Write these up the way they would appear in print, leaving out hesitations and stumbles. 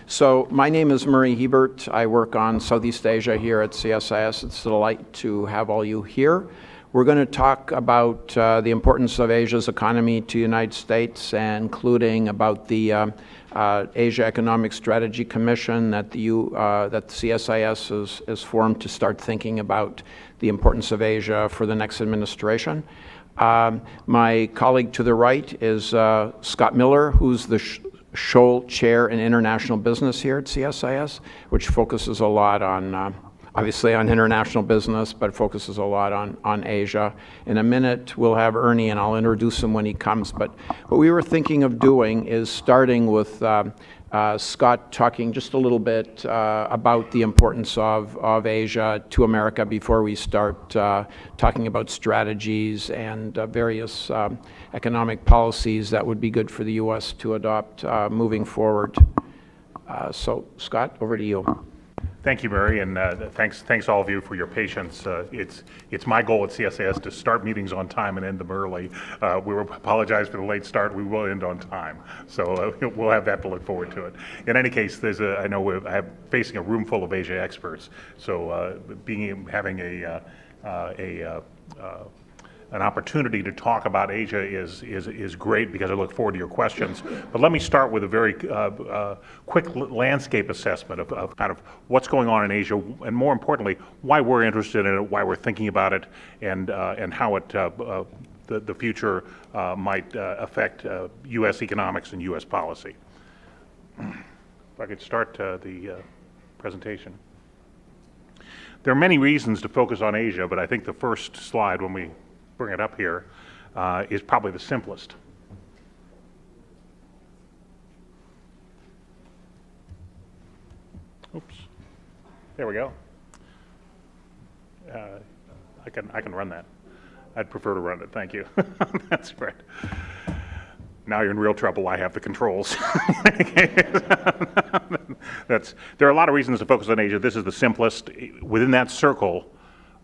So my name is Murray Hiebert. I work on Southeast Asia here at CSIS. It's a delight to have all you here. We're going to talk about the importance of Asia's economy to the United States, including about the Asia Economic Strategy Commission that the CSIS is formed to start thinking about the importance of Asia for the next administration. My colleague to the right is Scott Miller, who's the Scholl Chair in International Business here at CSIS, which focuses a lot on, obviously on international business, but focuses a lot on Asia. In a minute, we'll have Ernie, and I'll introduce him when he comes. But what we were thinking of doing is starting with Scott talking just a little bit about the importance of Asia to America before we start talking about strategies and various economic policies that would be good for the U.S. to adopt moving forward. So, Scott, over to you. Thank you, Murray, and thanks all of you for your patience. It's my goal at CSIS to start meetings on time and end them early. We apologize for the late start. We will end on time, so we'll have that to look forward to it. In any case, I know I'm facing a room full of Asia experts, so having an opportunity to talk about Asia is great because I look forward to your questions. But let me start with a very quick landscape assessment of kind of what's going on in Asia, and more importantly, why we're interested in it, why we're thinking about it, and how the future might affect U.S. economics and U.S. policy. If I could start the presentation. There are many reasons to focus on Asia, but I think the first slide, when we bring it up here, is probably the simplest. Oops, there we go. I can run that. I'd prefer to run it, thank you. That's right. Now you're in real trouble, I have the controls. There are a lot of reasons to focus on Asia. This is the simplest. Within that circle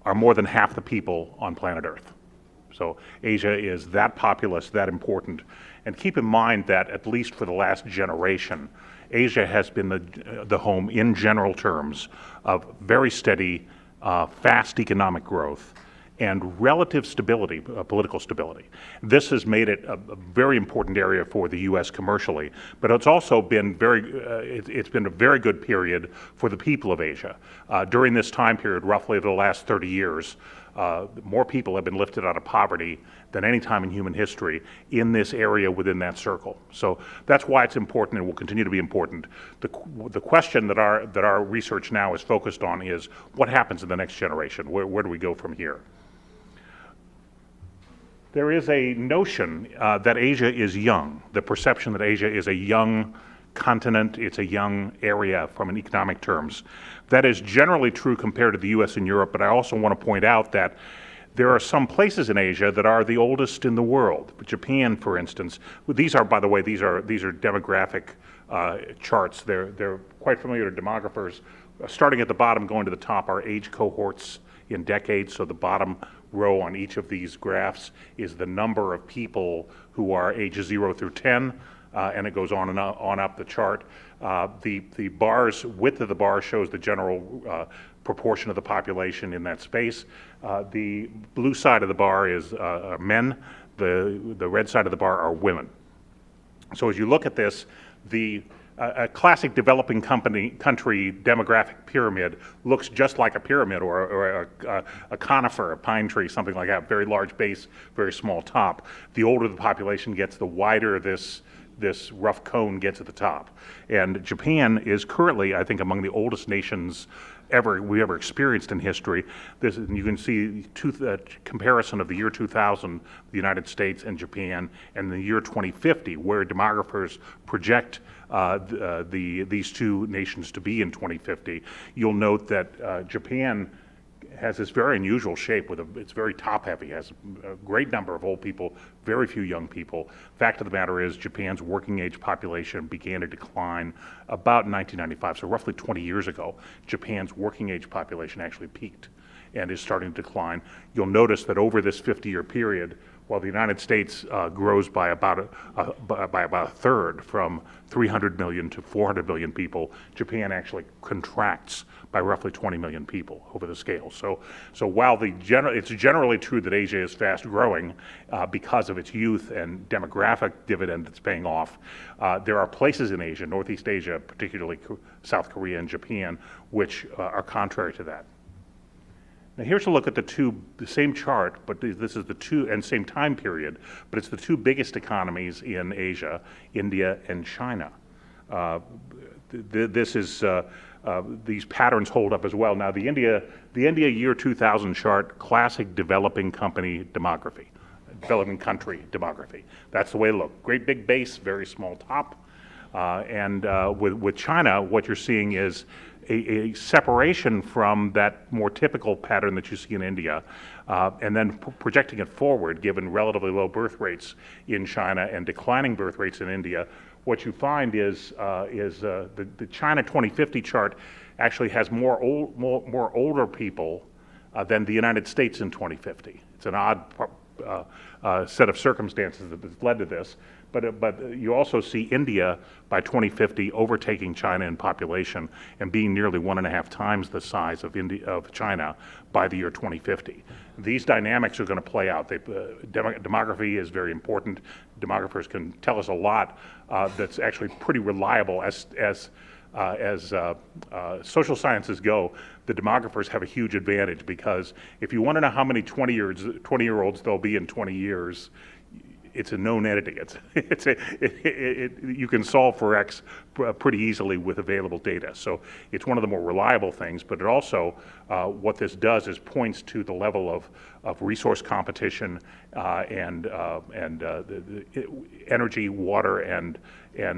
are more than half the people on planet Earth. So Asia is that populous, that important. And keep in mind that at least for the last generation, Asia has been the home, in general terms, of very steady, fast economic growth and relative stability, political stability. This has made it a very important area for the U.S. commercially, but it's also been it's been a very good period for the people of Asia. During this time period, roughly the last 30 years, more people have been lifted out of poverty than any time in human history in this area within that circle. So that's why it's important and will continue to be important. The question that our research now is focused on is what happens in the next generation? Where do we go from here? There is a notion that Asia is young, the perception that Asia is a young continent, it's a young area from an economic terms. That is generally true compared to the US and Europe, but I also want to point out that there are some places in Asia that are the oldest in the world. Japan, for instance, these are, by the way, these are demographic charts. They're quite familiar to demographers. Starting at the bottom, going to the top are age cohorts in decades, so the bottom row on each of these graphs is the number of people who are ages 0 through 10. And it goes on and on up the chart. The bars, width of the bar shows the general proportion of the population in that space. The blue side of the bar is men. The red side of the bar are women. So as you look at this, a classic developing country demographic pyramid looks just like a pyramid or a conifer, a pine tree, something like that. Very large base, very small top. The older the population gets, the wider this rough cone gets at the top. And Japan is currently, I think, among the oldest nations we ever experienced in history. You can see comparison of the year 2000, the United States and Japan, and the year 2050, where demographers project these two nations to be in 2050. You'll note that Japan has this very unusual shape it's very top heavy, has a great number of old people, very few young people. Fact of the matter is Japan's working age population began to decline about 1995, so roughly 20 years ago, Japan's working age population actually peaked and is starting to decline. You'll notice that over this 50-year period, while the United States grows by about a third, from 300 million to 400 million people. Japan actually contracts by roughly 20 million people over the scale. So while it's generally true that Asia is fast growing because of its youth and demographic dividend that's paying off, there are places in Asia, Northeast Asia, particularly South Korea and Japan, which are contrary to that. Now here's a look at the same chart, but this is and same time period, but it's the two biggest economies in Asia, India and China. These patterns hold up as well. Now the India year 2000 chart, classic developing country demography. That's the way it looked. Great big base, very small top. With China, what you're seeing is a separation from that more typical pattern that you see in India, and then projecting it forward, given relatively low birth rates in China and declining birth rates in India. What you find is the China 2050 chart actually has more older people than the United States in 2050. It's an odd set of circumstances that has led to this, but you also see India by 2050 overtaking China in population and being nearly 1.5 times the size of China by the year 2050. These dynamics are going to play out. Demography is very important. Demographers can tell us a lot that's actually pretty reliable. As social sciences go, the demographers have a huge advantage, because if you want to know how many 20-year-olds there'll be in 20 years, it's a known entity. You can solve for X pretty easily with available data. So it's one of the more reliable things, but it also, what this does is points to the level of resource competition and energy, water, and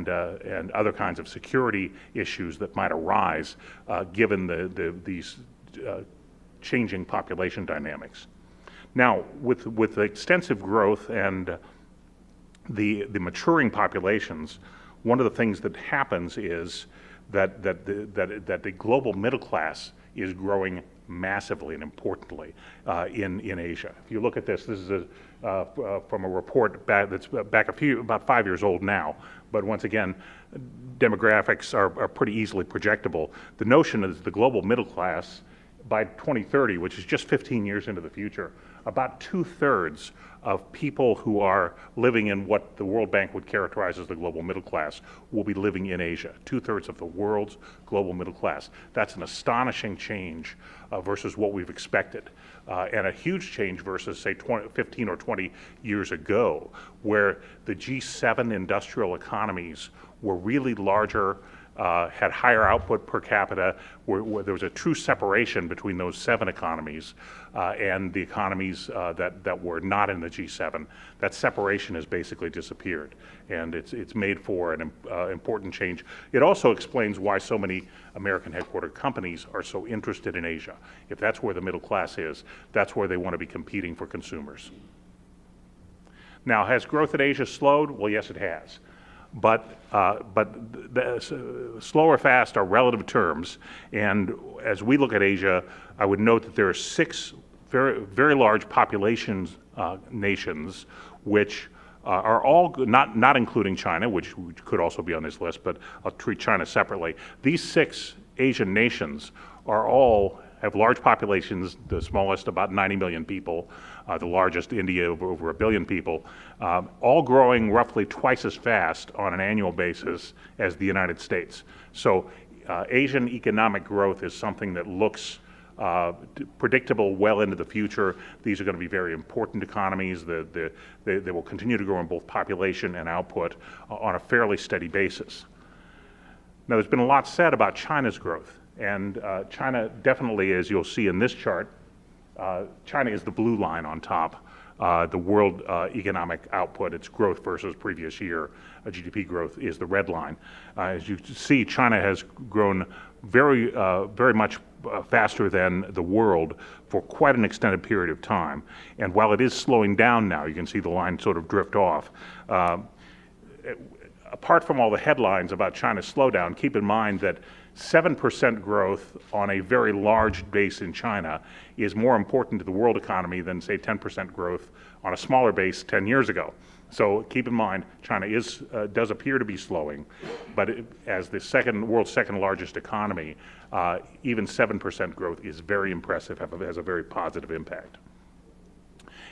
other kinds of security issues that might arise given these changing population dynamics. Now, with extensive growth and the maturing populations, one of the things that happens is that the global middle class is growing massively and importantly in Asia. If you look at this is from a report that's about 5 years old now, but once again, demographics are pretty easily projectable. The notion is the global middle class by 2030, which is just 15 years into the future, about 2/3 of people who are living in what the World Bank would characterize as the global middle class will be living in Asia. 2/3 of the world's global middle class. That's an astonishing change versus what we've expected, and a huge change versus, say, 15 or 20 years ago, where the G7 industrial economies were really larger, had higher output per capita, where there was a true separation between those 7 economies and the economies that were not in the G7. That separation has basically disappeared, and it's made for an important change. It also explains why so many American headquartered companies are so interested in Asia. If that's where the middle class is, that's where they want to be competing for consumers. Now, has growth in Asia slowed? Well, yes, it has. But slow or fast are relative terms, and as we look at Asia, I would note that there are 6 very, very large populations nations, which are all, not including China, which could also be on this list, but I'll treat China separately. These 6 Asian nations have large populations, the smallest about 90 million people, the largest India over 1 billion people, all growing roughly twice as fast on an annual basis as the United States. So Asian economic growth is something that looks predictable well into the future. These are going to be very important economies. They will continue to grow in both population and output on a fairly steady basis. Now, there's been a lot said about China's growth. And China definitely, as you'll see in this chart, China is the blue line on top. The world economic output, its growth versus previous year, GDP growth, is the red line. As you see, China has grown very much faster than the world for quite an extended period of time. And while it is slowing down now, you can see the line sort of drift off. apart from all the headlines about China's slowdown, keep in mind that 7% growth on a very large base in China is more important to the world economy than, say, 10% growth on a smaller base 10 years ago. So keep in mind, China does appear to be slowing, but as the world's second largest economy, even 7% growth is very impressive, has a very positive impact.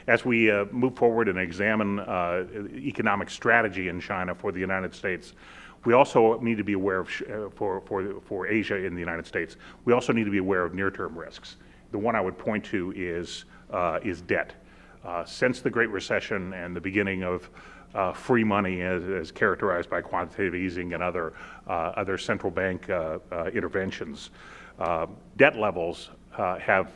As we move forward and examine economic strategy in China for the United States, we also need to be aware of, for Asia in the United States, we also need to be aware of near-term risks. The one I would point to is debt. Since the Great Recession and the beginning of free money as characterized by quantitative easing and other central bank interventions, debt levels have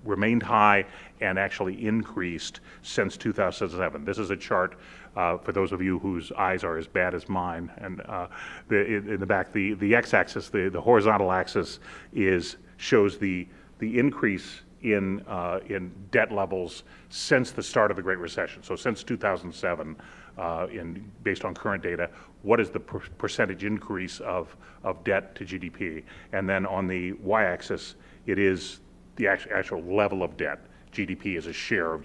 remained high and actually increased since 2007. This is a chart for those of you whose eyes are as bad as mine. And in the back, the x-axis, the horizontal axis shows the increase in debt levels since the start of the Great Recession. So since 2007, based on current data, what is the percentage increase of debt to GDP? And then on the y-axis, it is the actual level of debt. GDP as a share of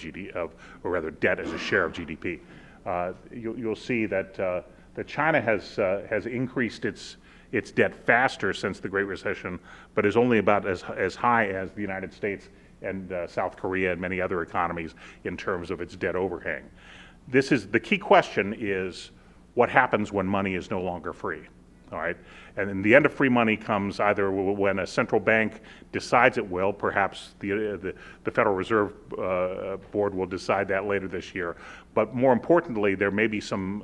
or rather debt as a share of GDP. You'll see that China has increased its debt faster since the Great Recession, but is only about as high as the United States and South Korea and many other economies in terms of its debt overhang. The key question is what happens when money is no longer free, all right? And then the end of free money comes either when a central bank decides it will, perhaps the Federal Reserve Board will decide that later this year, but more importantly, there may be some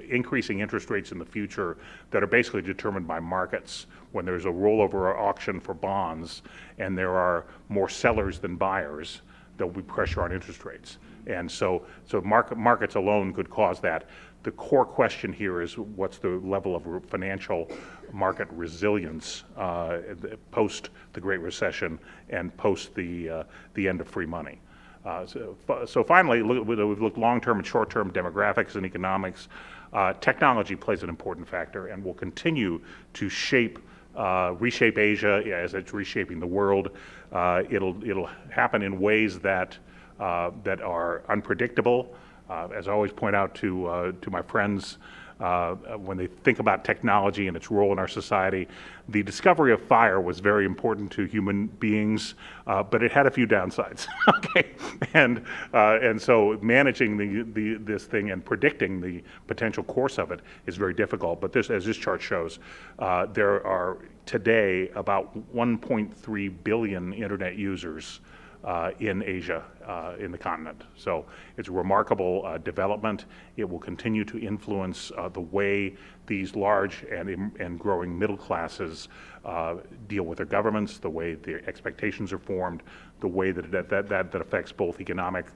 increasing interest rates in the future that are basically determined by markets. When there's a rollover auction for bonds and there are more sellers than buyers, there'll be pressure on interest rates. And so markets alone could cause that. The core question here is what's the level of financial market resilience post the Great Recession and post the end of free money. So finally, we've looked long-term and short-term demographics and economics. Technology plays an important factor and will continue to reshape Asia as it's reshaping the world. It'll happen in ways that are unpredictable. As I always point out to my friends, when they think about technology and its role in our society, the discovery of fire was very important to human beings, but it had a few downsides. Okay, and so managing this thing and predicting the potential course of it is very difficult. But as this chart shows, there are today about 1.3 billion internet users in Asia, in the continent. So it's a remarkable development. It will continue to influence the way these large and growing middle classes deal with their governments, the way their expectations are formed, the way that affects both economic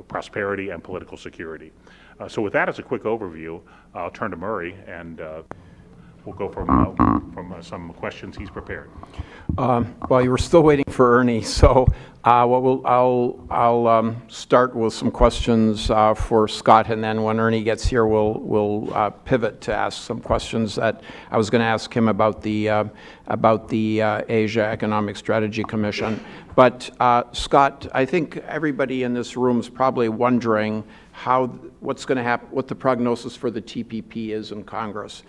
prosperity and political security. So with that as a quick overview, I'll turn to Murray and we'll go from some questions he's prepared. Well, you were still waiting for Ernie, so I'll start with some questions for Scott, and then when Ernie gets here, we'll pivot to ask some questions that I was going to ask him about the Asia Economic Strategy Commission. But Scott, I think everybody in this room is probably wondering what's going to happen, what the prognosis for the TPP is in Congress.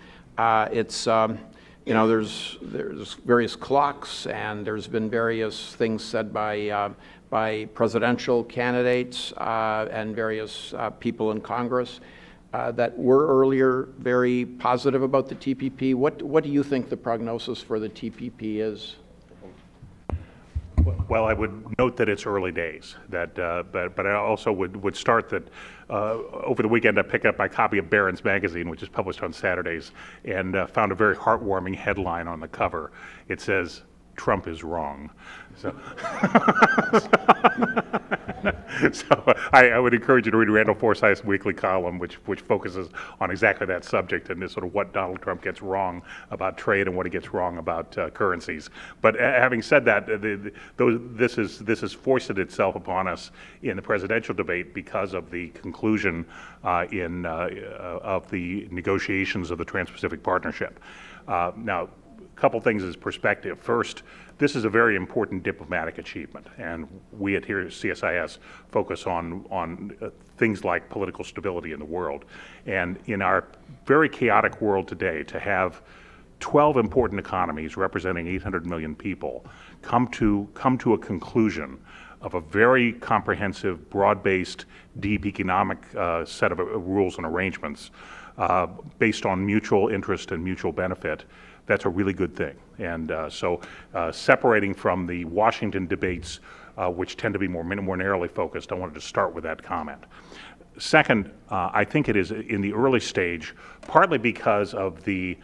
There's various clocks, and there's been various things said by presidential candidates and various people in Congress that were earlier very positive about the TPP. What do you think the prognosis for the TPP is? Well, I would note that it's early days. But I also would start that over the weekend I picked up my copy of Barron's magazine, which is published on Saturdays, and found a very heartwarming headline on the cover. It says, Trump is wrong. So, so I would encourage you to read Randall Forsyth's weekly column, which focuses on exactly that subject and sort of what Donald Trump gets wrong about trade and what he gets wrong about currencies. But having said that, this has foisted itself upon us in the presidential debate because of the conclusion of the negotiations of the Trans-Pacific Partnership. Now, a couple things as perspective. First, this is a very important diplomatic achievement, and we here at CSIS focus on things like political stability in the world. And in our very chaotic world today, to have 12 important economies representing 800 million people come to a conclusion of a very comprehensive, broad-based, deep economic set of rules and arrangements based on mutual interest and mutual benefit, that's a really good thing. And so separating from the Washington debates, which tend to be more narrowly focused, I wanted to start with that comment. Second, I think it is in the early stage, partly because of the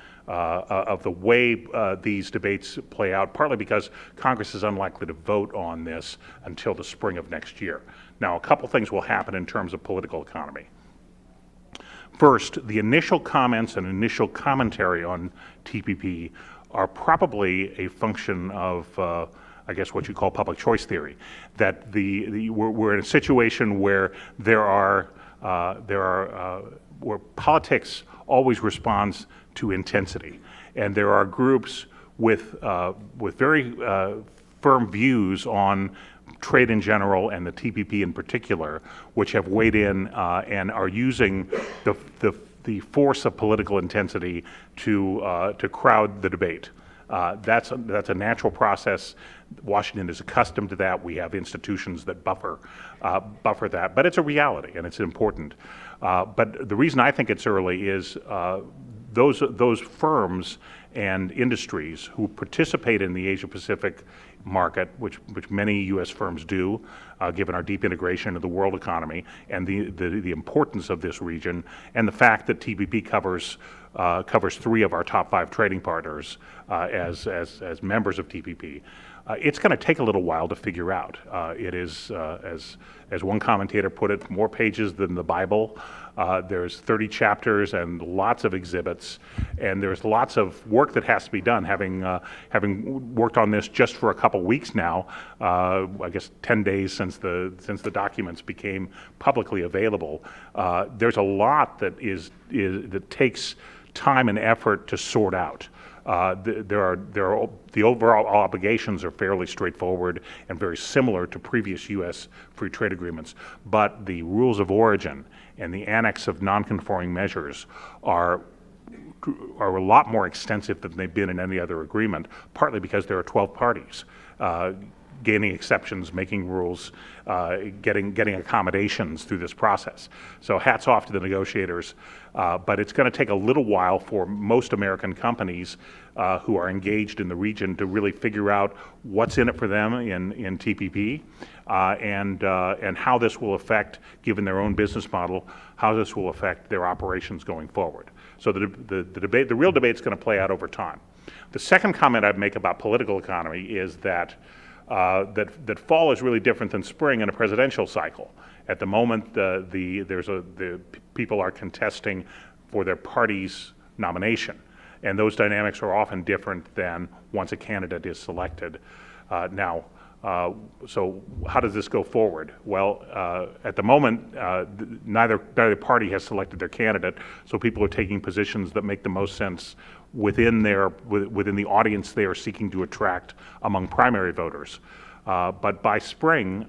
way these debates play out, partly because Congress is unlikely to vote on this until the spring of next year. Now, a couple things will happen in terms of political economy. First, the initial comments and initial commentary on TPP are probably a function of, I guess, what you call public choice theory. That we're in a situation where where politics always responds to intensity, and there are groups with very firm views on trade in general and the TPP in particular, which have weighed in and are using the force of political intensity to crowd the debate. That's a natural process. Washington is accustomed to that. We have institutions that buffer that, but it's a reality and it's important. But the reason I think it's early is those firms and industries who participate in the Asia-Pacific market, which many U.S. firms do, given our deep integration of the world economy and the importance of this region, and the fact that TPP covers 3 of our top 5 trading partners as members of TPP. It's going to take a little while to figure out. It is, as one commentator put it, more pages than the Bible. There's 30 chapters and lots of exhibits, and there's lots of work that has to be done. Having worked on this just for a couple weeks now, I guess 10 days since the documents became publicly available, there's a lot that takes time and effort to sort out. The overall obligations are fairly straightforward and very similar to previous U.S. free trade agreements, but the rules of origin and the annex of non-conforming measures are a lot more extensive than they've been in any other agreement, partly because there are 12 parties. Gaining exceptions, making rules, getting accommodations through this process. So hats off to the negotiators, but it's going to take a little while for most American companies who are engaged in the region to really figure out what's in it for them in TPP and how this will affect, given their own business model, how this will affect their operations going forward. So the real debate is going to play out over time. The second comment I'd make about political economy is that fall is really different than spring in a presidential cycle. At the moment, the people are contesting for their party's nomination, and those dynamics are often different than once a candidate is selected. So how does this go forward? Well, at the moment, neither party has selected their candidate, so people are taking positions that make the most sense within the audience they are seeking to attract among primary voters. But by spring,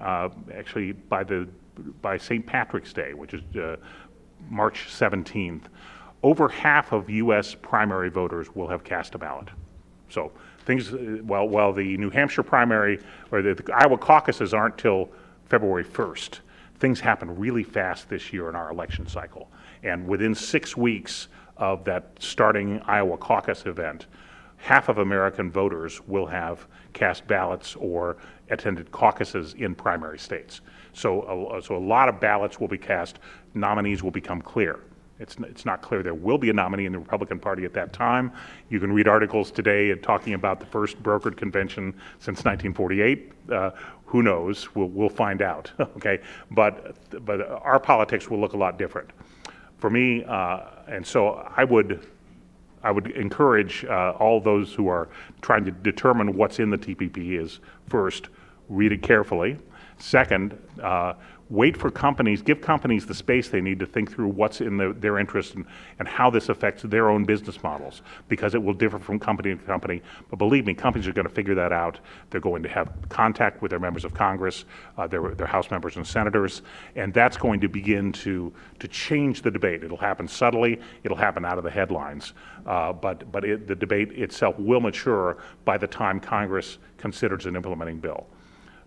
actually by St. Patrick's Day, which is March 17th, over half of U.S. primary voters will have cast a ballot. So things, while the New Hampshire primary or the Iowa caucuses aren't till February 1st, things happen really fast this year in our election cycle. And within 6 weeks of that starting Iowa caucus event, half of American voters will have cast ballots or attended caucuses in primary states. So a lot of ballots will be cast, nominees will become clear. It's not clear there will be a nominee in the Republican Party at that time. You can read articles today talking about the first brokered convention since 1948. Who knows? We'll find out. Okay, but our politics will look a lot different. For me, and so I would encourage all those who are trying to determine what's in the TPP is, first, read it carefully. Second, wait for companies, give companies the space they need to think through what's in their interest and how this affects their own business models, because it will differ from company to company. But believe me, companies are going to figure that out. They're going to have contact with their members of Congress, their House members and senators, and that's going to begin to change the debate. It'll happen subtly. It'll happen out of the headlines. But the debate itself will mature by the time Congress considers an implementing bill.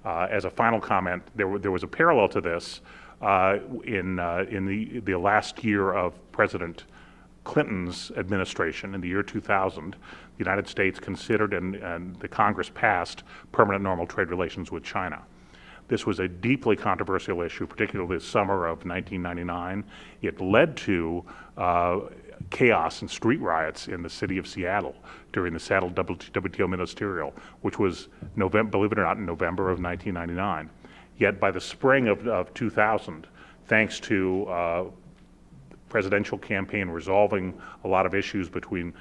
As a final comment, there was a parallel to this in the last year of President Clinton's administration, in the year 2000. The United States considered and the Congress passed permanent normal trade relations with China. This was a deeply controversial issue, particularly the summer of 1999. It led to chaos and street riots in the city of Seattle during the Seattle WTO ministerial, which was, believe it or not, in November of 1999. Yet by the spring of 2000, thanks to presidential campaign resolving a lot of issues between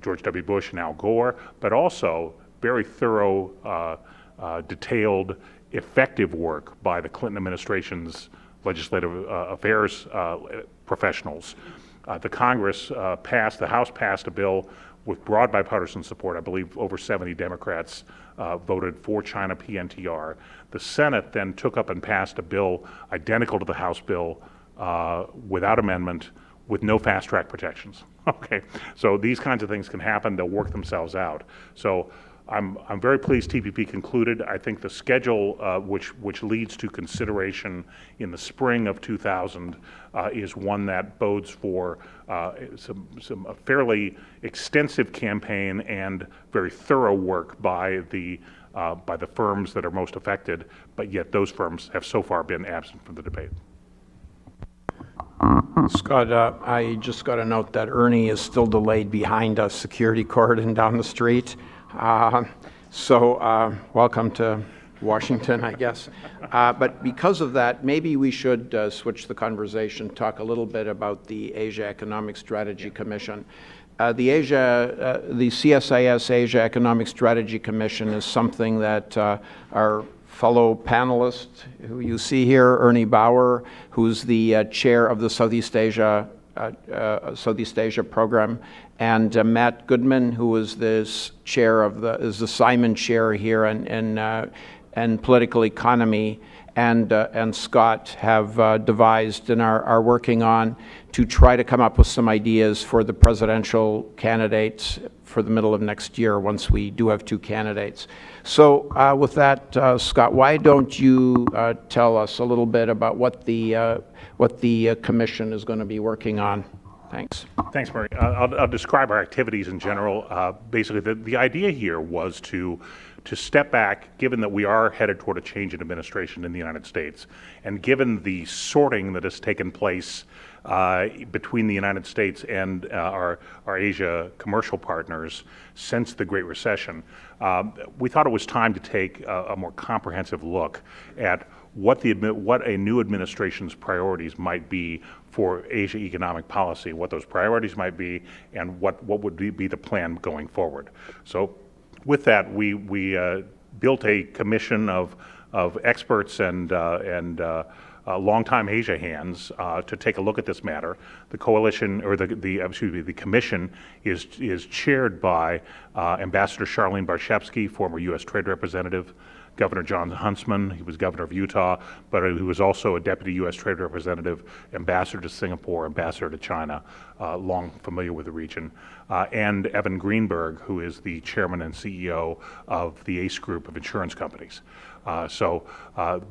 George W. Bush and Al Gore, but also very thorough, detailed, effective work by the Clinton administration's legislative affairs professionals. The Congress the House passed a bill with broad bipartisan support. I believe over 70 Democrats voted for China PNTR. The Senate then took up and passed a bill identical to the House bill without amendment, with no fast track protections. Okay, so these kinds of things can happen. They'll work themselves out. So I'm very pleased TPP concluded. I think the schedule which leads to consideration in the spring of 2000 is one that bodes for some fairly extensive campaign and very thorough work by the firms that are most affected, but yet those firms have so far been absent from the debate. Scott, I just got a note that Ernie is still delayed behind a security cordon down the street. So welcome to Washington, I guess. But because of that, maybe we should switch the conversation, talk a little bit about the Asia Economic Strategy Commission. The CSIS Asia Economic Strategy Commission is something that our fellow panelist, who you see here, Ernie Bower, who's the chair of the Southeast Asia program, and Matt Goodman, who is this chair is the Simon Chair here in political economy, and Scott have devised and are working on to try to come up with some ideas for the presidential candidates for the middle of next year, once we do have two candidates. So with that, Scott, why don't you tell us a little bit about what the commission is going to be working on? Thanks. Thanks, Murray. I'll describe our activities in general. Basically, the idea here was to step back, given that we are headed toward a change in administration in the United States, and given the sorting that has taken place between the United States and our Asia commercial partners since the Great Recession, we thought it was time to take a more comprehensive look at what a new administration's priorities might be for Asia economic policy, what those priorities might be, and what would be the plan going forward. So with that, we built a commission of experts and longtime Asia hands to take a look at this matter. The coalition, or the commission is chaired by Ambassador Charlene Barshevsky, former U.S. Trade Representative, Governor John Huntsman. He was governor of Utah, but he was also a deputy U.S. Trade Representative, ambassador to Singapore, ambassador to China, long familiar with the region, and Evan Greenberg, who is the chairman and CEO of the ACE Group of insurance companies. So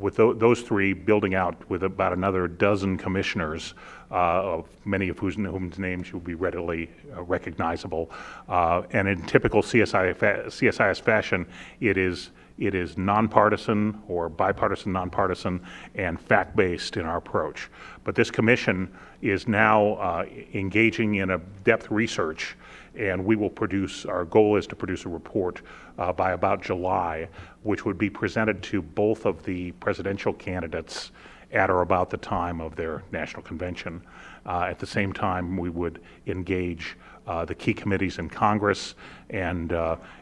with those three, building out with about another dozen commissioners, of many of whose names will be readily recognizable, and in typical CSIS fashion, it is It is nonpartisan or bipartisan, nonpartisan, and fact-based in our approach. But this commission is now engaging in a depth research, and we will produce, our goal is to produce a report by about July, which would be presented to both of the presidential candidates at or about the time of their national convention. At the same time, we would engage the key committees in Congress and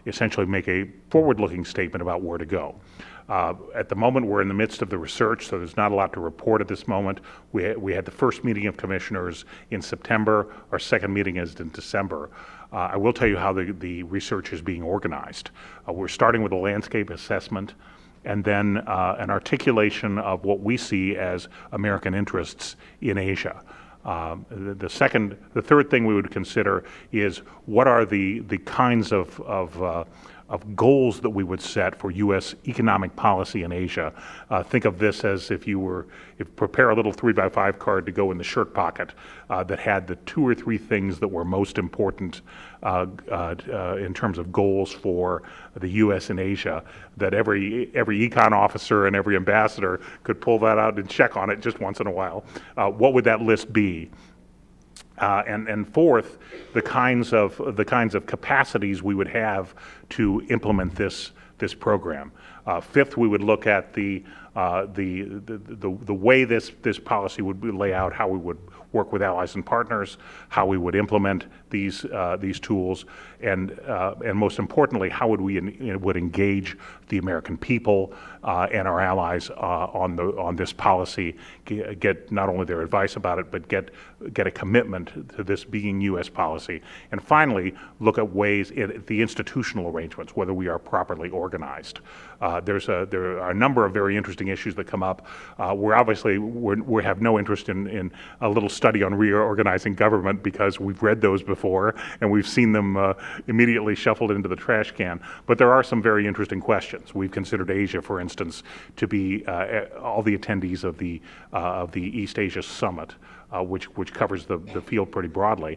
essentially make a forward-looking statement about where to go. At the moment, we're in the midst of the research, so there's not a lot to report at this moment. We had the first meeting of commissioners in September. Our second meeting is in December. I will tell you how the research is being organized. We're starting with a landscape assessment and then an articulation of what we see as American interests in Asia. The third thing we would consider is what are the kinds of goals that we would set for U.S. economic policy in Asia. Think of this as if prepare a little 3x5 card to go in the shirt pocket that had the 2 or 3 things that were most important in terms of goals for the U.S. and Asia, that every econ officer and every ambassador could pull that out and check on it just once in a while. What would that list be? And fourth, the kinds of capacities we would have to implement this program. Fifth, we would look at the way this policy would lay out, how we would work with allies and partners, how we would implement these tools, and most importantly, how would we would engage the American people and our allies on this policy, get not only their advice about it, but get a commitment to this being U.S. policy, and finally look at ways the institutional arrangements, whether we are properly organized. There are a number of very interesting issues that come up. We have no interest in a little study on reorganizing government because we've read those before and we've seen them immediately shuffled into the trash can. But there are some very interesting questions. We've considered Asia, for instance, to be all the attendees of the East Asia Summit, which covers the field pretty broadly.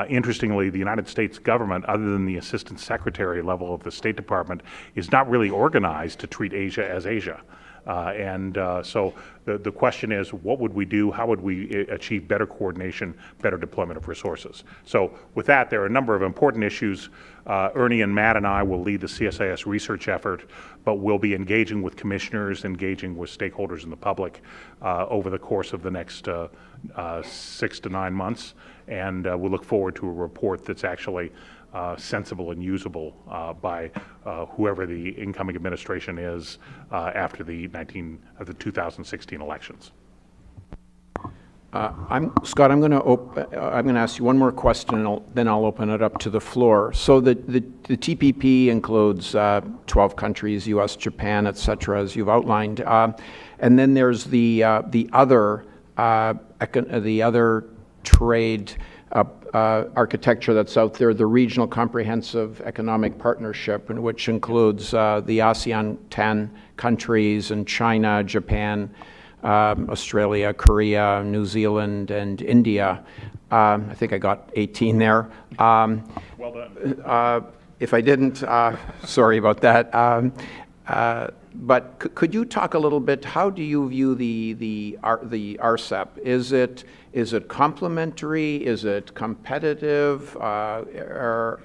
Interestingly, the United States government, other than the assistant secretary level of the State Department, is not really organized to treat Asia as Asia. So the question is, what would we do? How would we achieve better coordination, better deployment of resources? So with that, there are a number of important issues. Ernie and Matt and I will lead the CSIS research effort, but we'll be engaging with commissioners, engaging with stakeholders in the public over the course of the next 6 to 9 months. And we'll look forward to a report that's actually sensible and usable by whoever the incoming administration is after the 2016 elections. Scott, I'm going to ask you one more question, and then I'll open it up to the floor. So the TPP includes 12 countries, U.S., Japan, et cetera, as you've outlined, and then there's the other trade architecture that's out there, the Regional Comprehensive Economic Partnership, which includes the ASEAN 10 countries and China, Japan, Australia, Korea, New Zealand, and India. I think I got 18 there. Well done. If I didn't, sorry about that. But could you talk a little bit, how do you view the RCEP? Is it complementary? Is it competitive? Or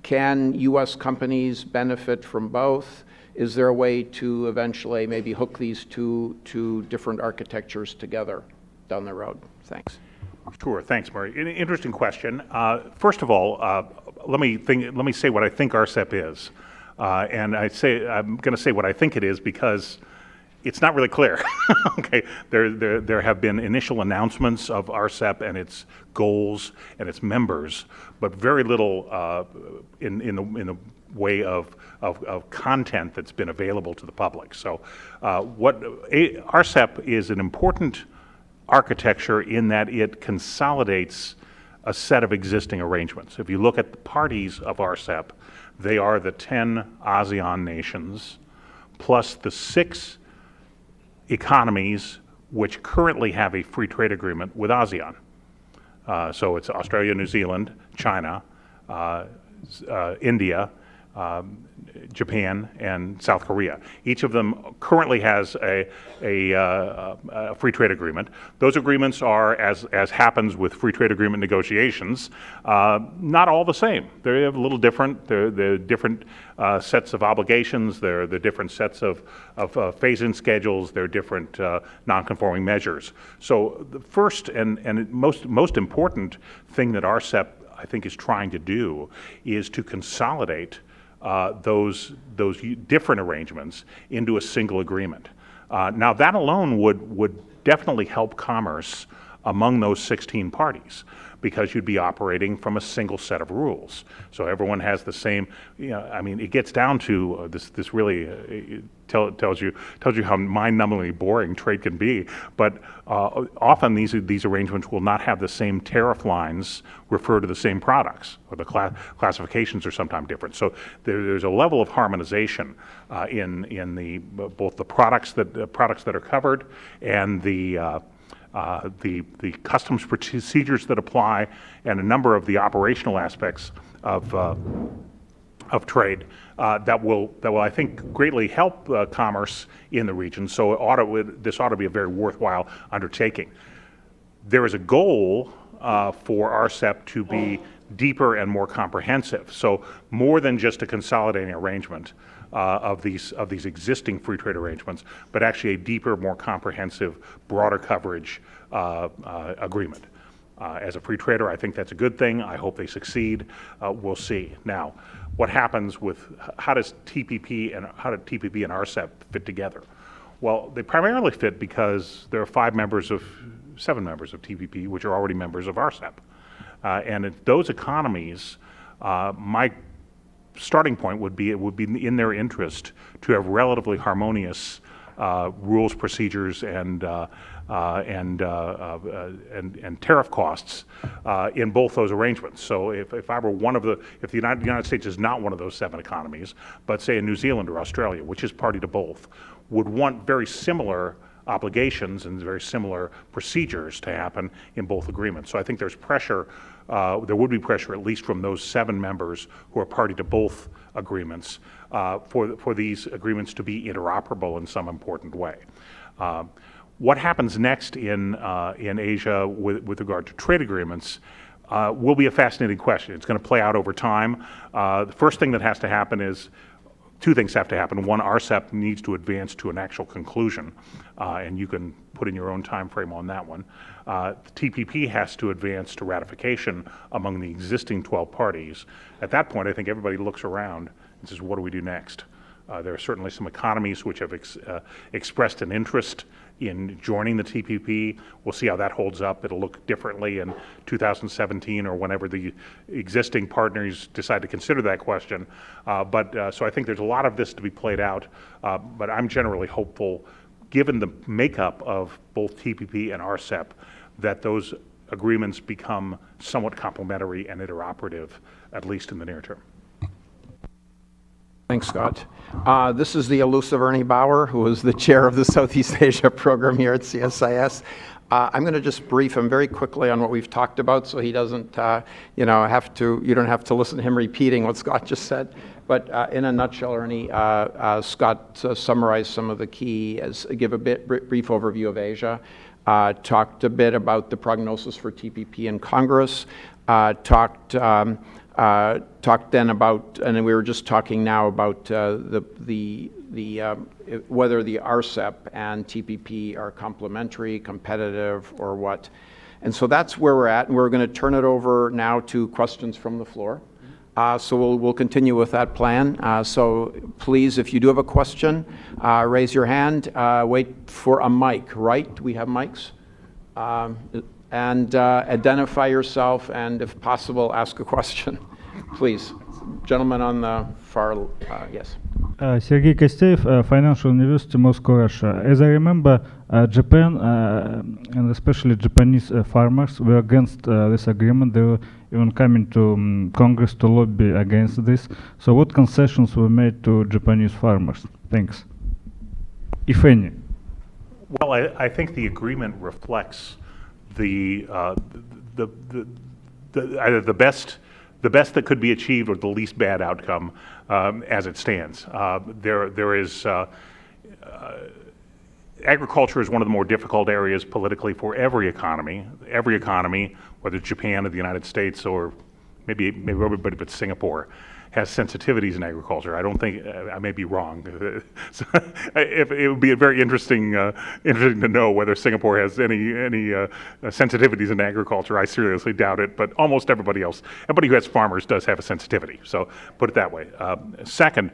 can U.S. companies benefit from both? Is there a way to eventually maybe hook these two different architectures together down the road? Thanks. Sure. Thanks, Murray. An interesting question. First of all, let me say what I think RCEP is. And I'm going to say what I think it is because it's not really clear. Okay, there have been initial announcements of RCEP and its goals and its members, but very little in the way of content that's been available to the public. So, RCEP is an important architecture in that it consolidates a set of existing arrangements. If you look at the parties of RCEP, they are the 10 ASEAN nations, plus the 6 economies which currently have a free trade agreement with ASEAN. So it's Australia, New Zealand, China, India, Japan and South Korea. Each of them currently has a free trade agreement. Those agreements are, as happens with free trade agreement negotiations, not all the same. They're a little different. They're different sets of obligations. They're different sets of phase-in schedules. They're different non-conforming measures. So the first and most important thing that RCEP, I think, is trying to do is to consolidate those different arrangements into a single agreement. Now, that alone would definitely help commerce among those 16 parties, because you'd be operating from a single set of rules. So everyone has the same, I mean, it gets down to this really tells you how mind-numbingly boring trade can be. But often these arrangements will not have the same tariff lines refer to the same products, or the classifications are sometimes different. So there's a level of harmonization in both the products that are covered and the customs procedures that apply, and a number of the operational aspects of trade that will I think greatly help commerce in the region. So this ought to be a very worthwhile undertaking. There is a goal for RCEP to be deeper and more comprehensive. So more than just a consolidating arrangement of these existing free trade arrangements, but actually a deeper, more comprehensive, broader coverage agreement. As a free trader, I think that's a good thing. I hope they succeed. We'll see. Now, what happens with how does TPP and RCEP fit together? Well, they primarily fit because there are 7 members of TPP, which are already members of RCEP. And in those economies, my starting point would be it would be in their interest to have relatively harmonious rules, procedures, and tariff costs in both those arrangements. So if I were if the United States is not one of those 7 economies, but say in New Zealand or Australia, which is party to both, would want very similar obligations and very similar procedures to happen in both agreements. So I think there's pressure, there would be pressure at least from those 7 members who are party to both agreements for these agreements to be interoperable in some important way. What happens next in Asia with regard to trade agreements will be a fascinating question. It's going to play out over time. The first thing that has to happen is 2 things have to happen. One, RCEP needs to advance to an actual conclusion, and you can put in your own time frame on that one. The TPP has to advance to ratification among the existing 12 parties. At that point, I think everybody looks around and says, what do we do next? There are certainly some economies which have expressed an interest in joining the TPP. We'll see how that holds up. It'll look differently in 2017 or whenever the existing partners decide to consider that question. So I think there's a lot of this to be played out, but I'm generally hopeful, given the makeup of both TPP and RCEP, that those agreements become somewhat complementary and interoperative, at least in the near term. Thanks, Scott. This is the elusive Ernie Bower, who is the chair of the Southeast Asia program here at CSIS. I'm going to just brief him very quickly on what we've talked about, so he doesn't, you don't have to listen to him repeating what Scott just said. But in a nutshell, Ernie, Scott summarized some of the key, give a brief overview of Asia, talked a bit about the prognosis for TPP in Congress, talked then about, and then we were just talking now about whether the RCEP and TPP are complementary, competitive, or what. And so that's where we're at, and we're going to turn it over now to questions from the floor. So we'll continue with that plan. So please, if you do have a question, raise your hand. Wait for a mic, right? We have mics. And identify yourself, and if possible, ask a question. Please. Gentleman on the far, yes. Sergei Kosteyev, Financial University, Moscow, Russia. As I remember, Japan, and especially Japanese farmers, were against this agreement. They were even coming to Congress to lobby against this. So what concessions were made to Japanese farmers? Thanks. If any. Well, I think the agreement reflects either the best the best that could be achieved or the least bad outcome as it stands. There is agriculture is one of the more difficult areas politically for every economy. Every economy, whether it's Japan or the United States or maybe everybody but Singapore, has sensitivities in agriculture. I don't think, I may be wrong. So, it would be very interesting to know whether Singapore has any sensitivities in agriculture. I seriously doubt it, but almost everybody else, everybody who has farmers does have a sensitivity. So put it that way. Second,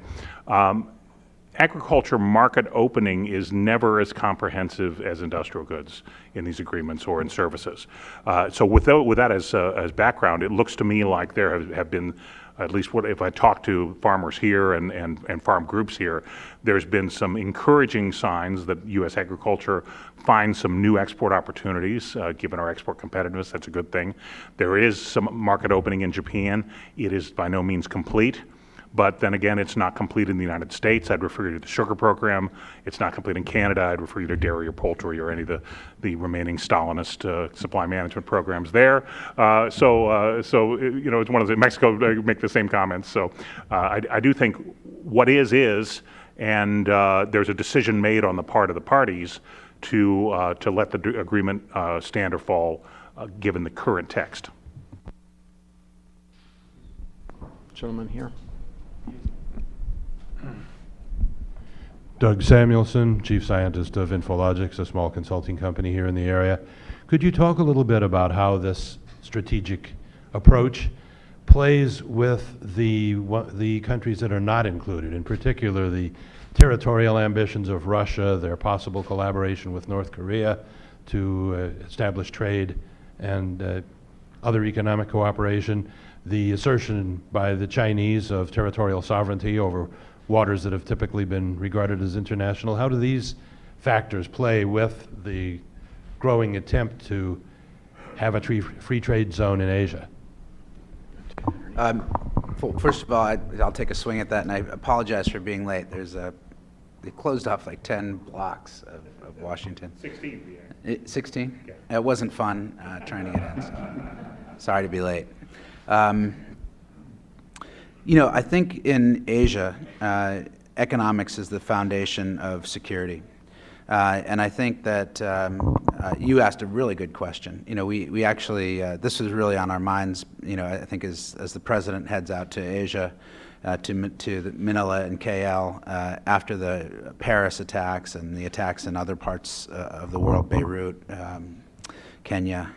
agriculture market opening is never as comprehensive as industrial goods in these agreements or in services. So with that as background, it looks to me like there have been, at least if I talk to farmers here and farm groups here, there's been some encouraging signs that U.S. agriculture finds some new export opportunities, given our export competitiveness. That's a good thing. There is some market opening in Japan. It is by no means complete. But then again, it's not complete in the United States. I'd refer you to the sugar program. It's not complete in Canada. I'd refer you to dairy or poultry or any of the remaining Stalinist supply management programs there. So it's one of the, Mexico make the same comments. So I do think what is, and there's a decision made on the part of the parties to let the agreement stand or fall given the current text. Gentleman here. Doug Samuelson, Chief Scientist of Infologics, a small consulting company here in the area. Could you talk a little bit about how this strategic approach plays with the countries that are not included, in particular the territorial ambitions of Russia, their possible collaboration with North Korea to establish trade and other economic cooperation, the assertion by the Chinese of territorial sovereignty over waters that have typically been regarded as international? How do these factors play with the growing attempt to have a free trade zone in Asia? First of all, I'll take a swing at that, and I apologize for being late. They closed off like 10 blocks of Washington. 16, yeah. 16? Yeah. It wasn't fun trying to get in, so sorry to be late. I think in Asia, economics is the foundation of security. And I think that you asked a really good question. We actually, this was really on our minds, I think as the president heads out to Asia, to Manila and KL after the Paris attacks and the attacks in other parts of the world, Beirut, Kenya.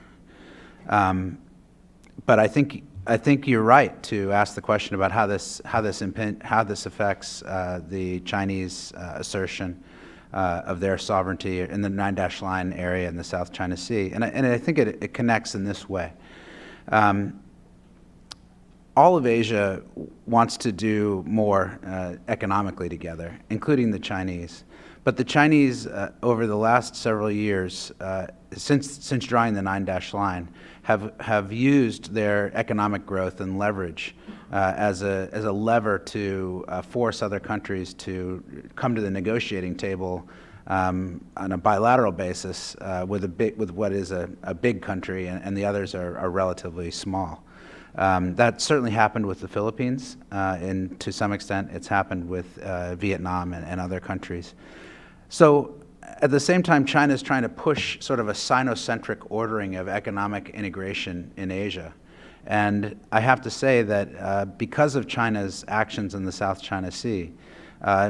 But I think you're right to ask the question about how this affects the Chinese assertion of their sovereignty in the Nine-Dash Line area in the South China Sea, and I think it connects in this way. All of Asia wants to do more economically together, including the Chinese. But the Chinese, over the last several years, since drawing the Nine-Dash Line, have used their economic growth and leverage as a lever to force other countries to come to the negotiating table on a bilateral basis with what is a big country, and the others are relatively small. That certainly happened with the Philippines, and to some extent it's happened with Vietnam and other countries. So at the same time, China is trying to push sort of a Sinocentric ordering of economic integration in Asia. And I have to say that because of China's actions in the South China Sea, I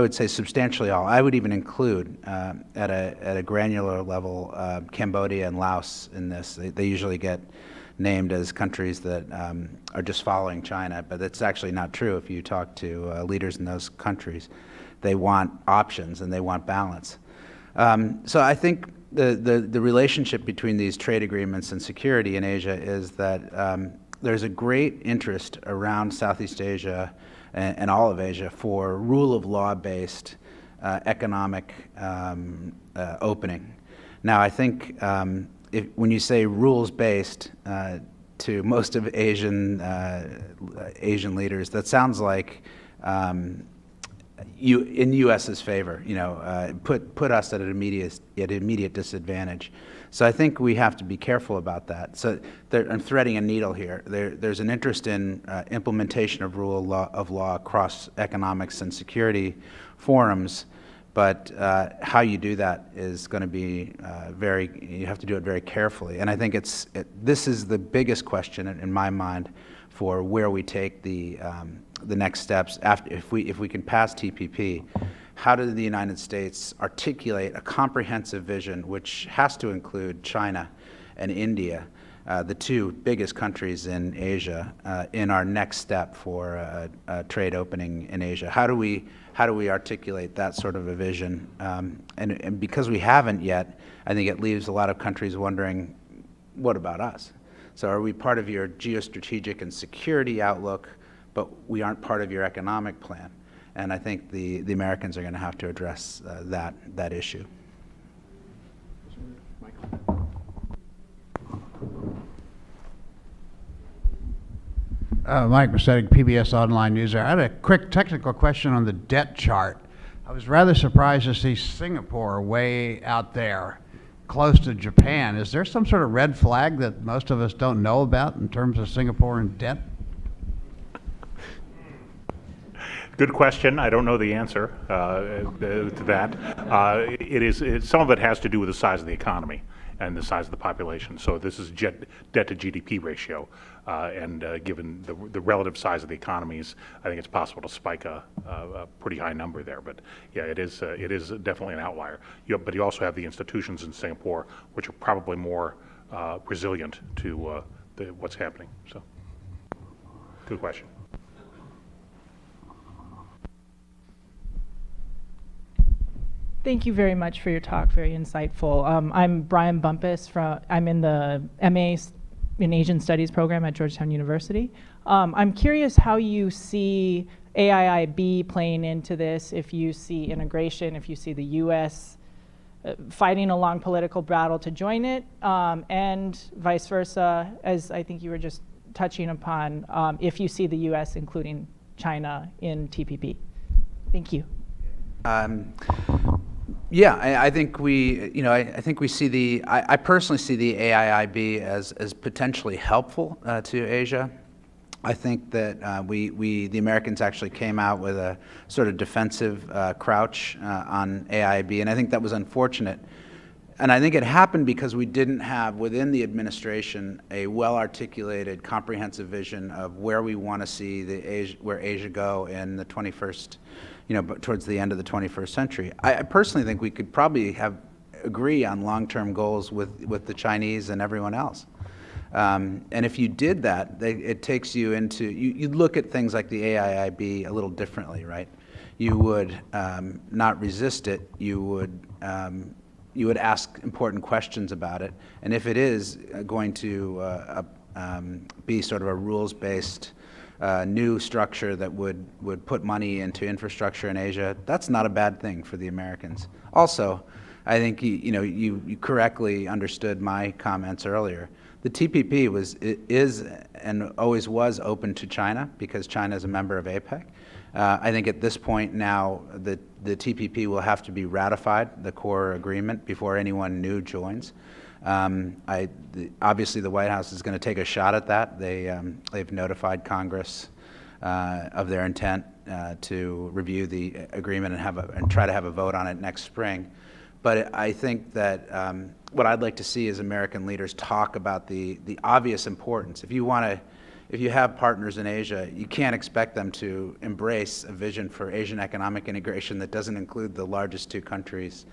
would say substantially all, I would even include at a granular level Cambodia and Laos in this. They usually get named as countries that are just following China, but that's actually not true if you talk to leaders in those countries. They want options and they want balance. So I think the relationship between these trade agreements and security in Asia is that there's a great interest around Southeast Asia and all of Asia for rule of law-based economic opening. Now, I think when you say rules-based to most of Asian leaders, that sounds like in U.S.'s favor, put us at an immediate disadvantage. So I think we have to be careful about that. So I'm threading a needle here. There's an interest in implementation of rule of law across economics and security forums, but how you do that is going to be you have to do it very carefully. And I think this is the biggest question in my mind for where we take the next steps after, if we can pass TPP. How does the United States articulate a comprehensive vision which has to include China and India, the two biggest countries in Asia, in our next step for a trade opening in Asia? How do we articulate that sort of a vision? And because we haven't yet, I think it leaves a lot of countries wondering, what about us? So are we part of your geostrategic and security outlook, but we aren't part of your economic plan? And I think the Americans are going to have to address that issue. Mike Mercedes, PBS Online News. I had a quick technical question on the debt chart. I was rather surprised to see Singapore way out there, close to Japan. Is there some sort of red flag that most of us don't know about in terms of Singapore and debt? Good question. I don't know the answer to that. Some of it has to do with the size of the economy and the size of the population. So this is debt to GDP ratio, and given the relative size of the economies, I think it's possible to spike a pretty high number there. But yeah, it is definitely an outlier. But you also have the institutions in Singapore, which are probably more resilient to what's happening. So, good question. Thank you very much for your talk, very insightful. I'm Brian Bumpus, I'm in the MA in Asian Studies program at Georgetown University. I'm curious how you see AIIB playing into this, if you see integration, if you see the US fighting a long political battle to join it, and vice versa, as I think you were just touching upon, if you see the US including China in TPP. Thank you. Yeah, I think I think we see I personally see the AIIB as potentially helpful to Asia. I think that the Americans actually came out with a sort of defensive crouch on AIIB, and I think that was unfortunate. And I think it happened because we didn't have within the administration a well-articulated, comprehensive vision of where we want to see where Asia go in the 21st. But towards the end of the 21st century. I personally think we could probably agree on long-term goals with the Chinese and everyone else. And if you did that, it takes you into, you'd look at things like the AIIB a little differently, right? You would not resist it. You would ask important questions about it. And if it is going to be sort of a rules-based new structure that would put money into infrastructure in Asia, that's not a bad thing for the Americans. Also, I think you correctly understood my comments earlier. The TPP is and always was open to China because China is a member of APEC. I think at this point now the TPP will have to be ratified, the core agreement, before anyone new joins. Obviously, the White House is going to take a shot at that. They've notified Congress of their intent to review the agreement and try to have a vote on it next spring. But I think that what I'd like to see is American leaders talk about the obvious importance. If you have partners in Asia, you can't expect them to embrace a vision for Asian economic integration that doesn't include the largest two countries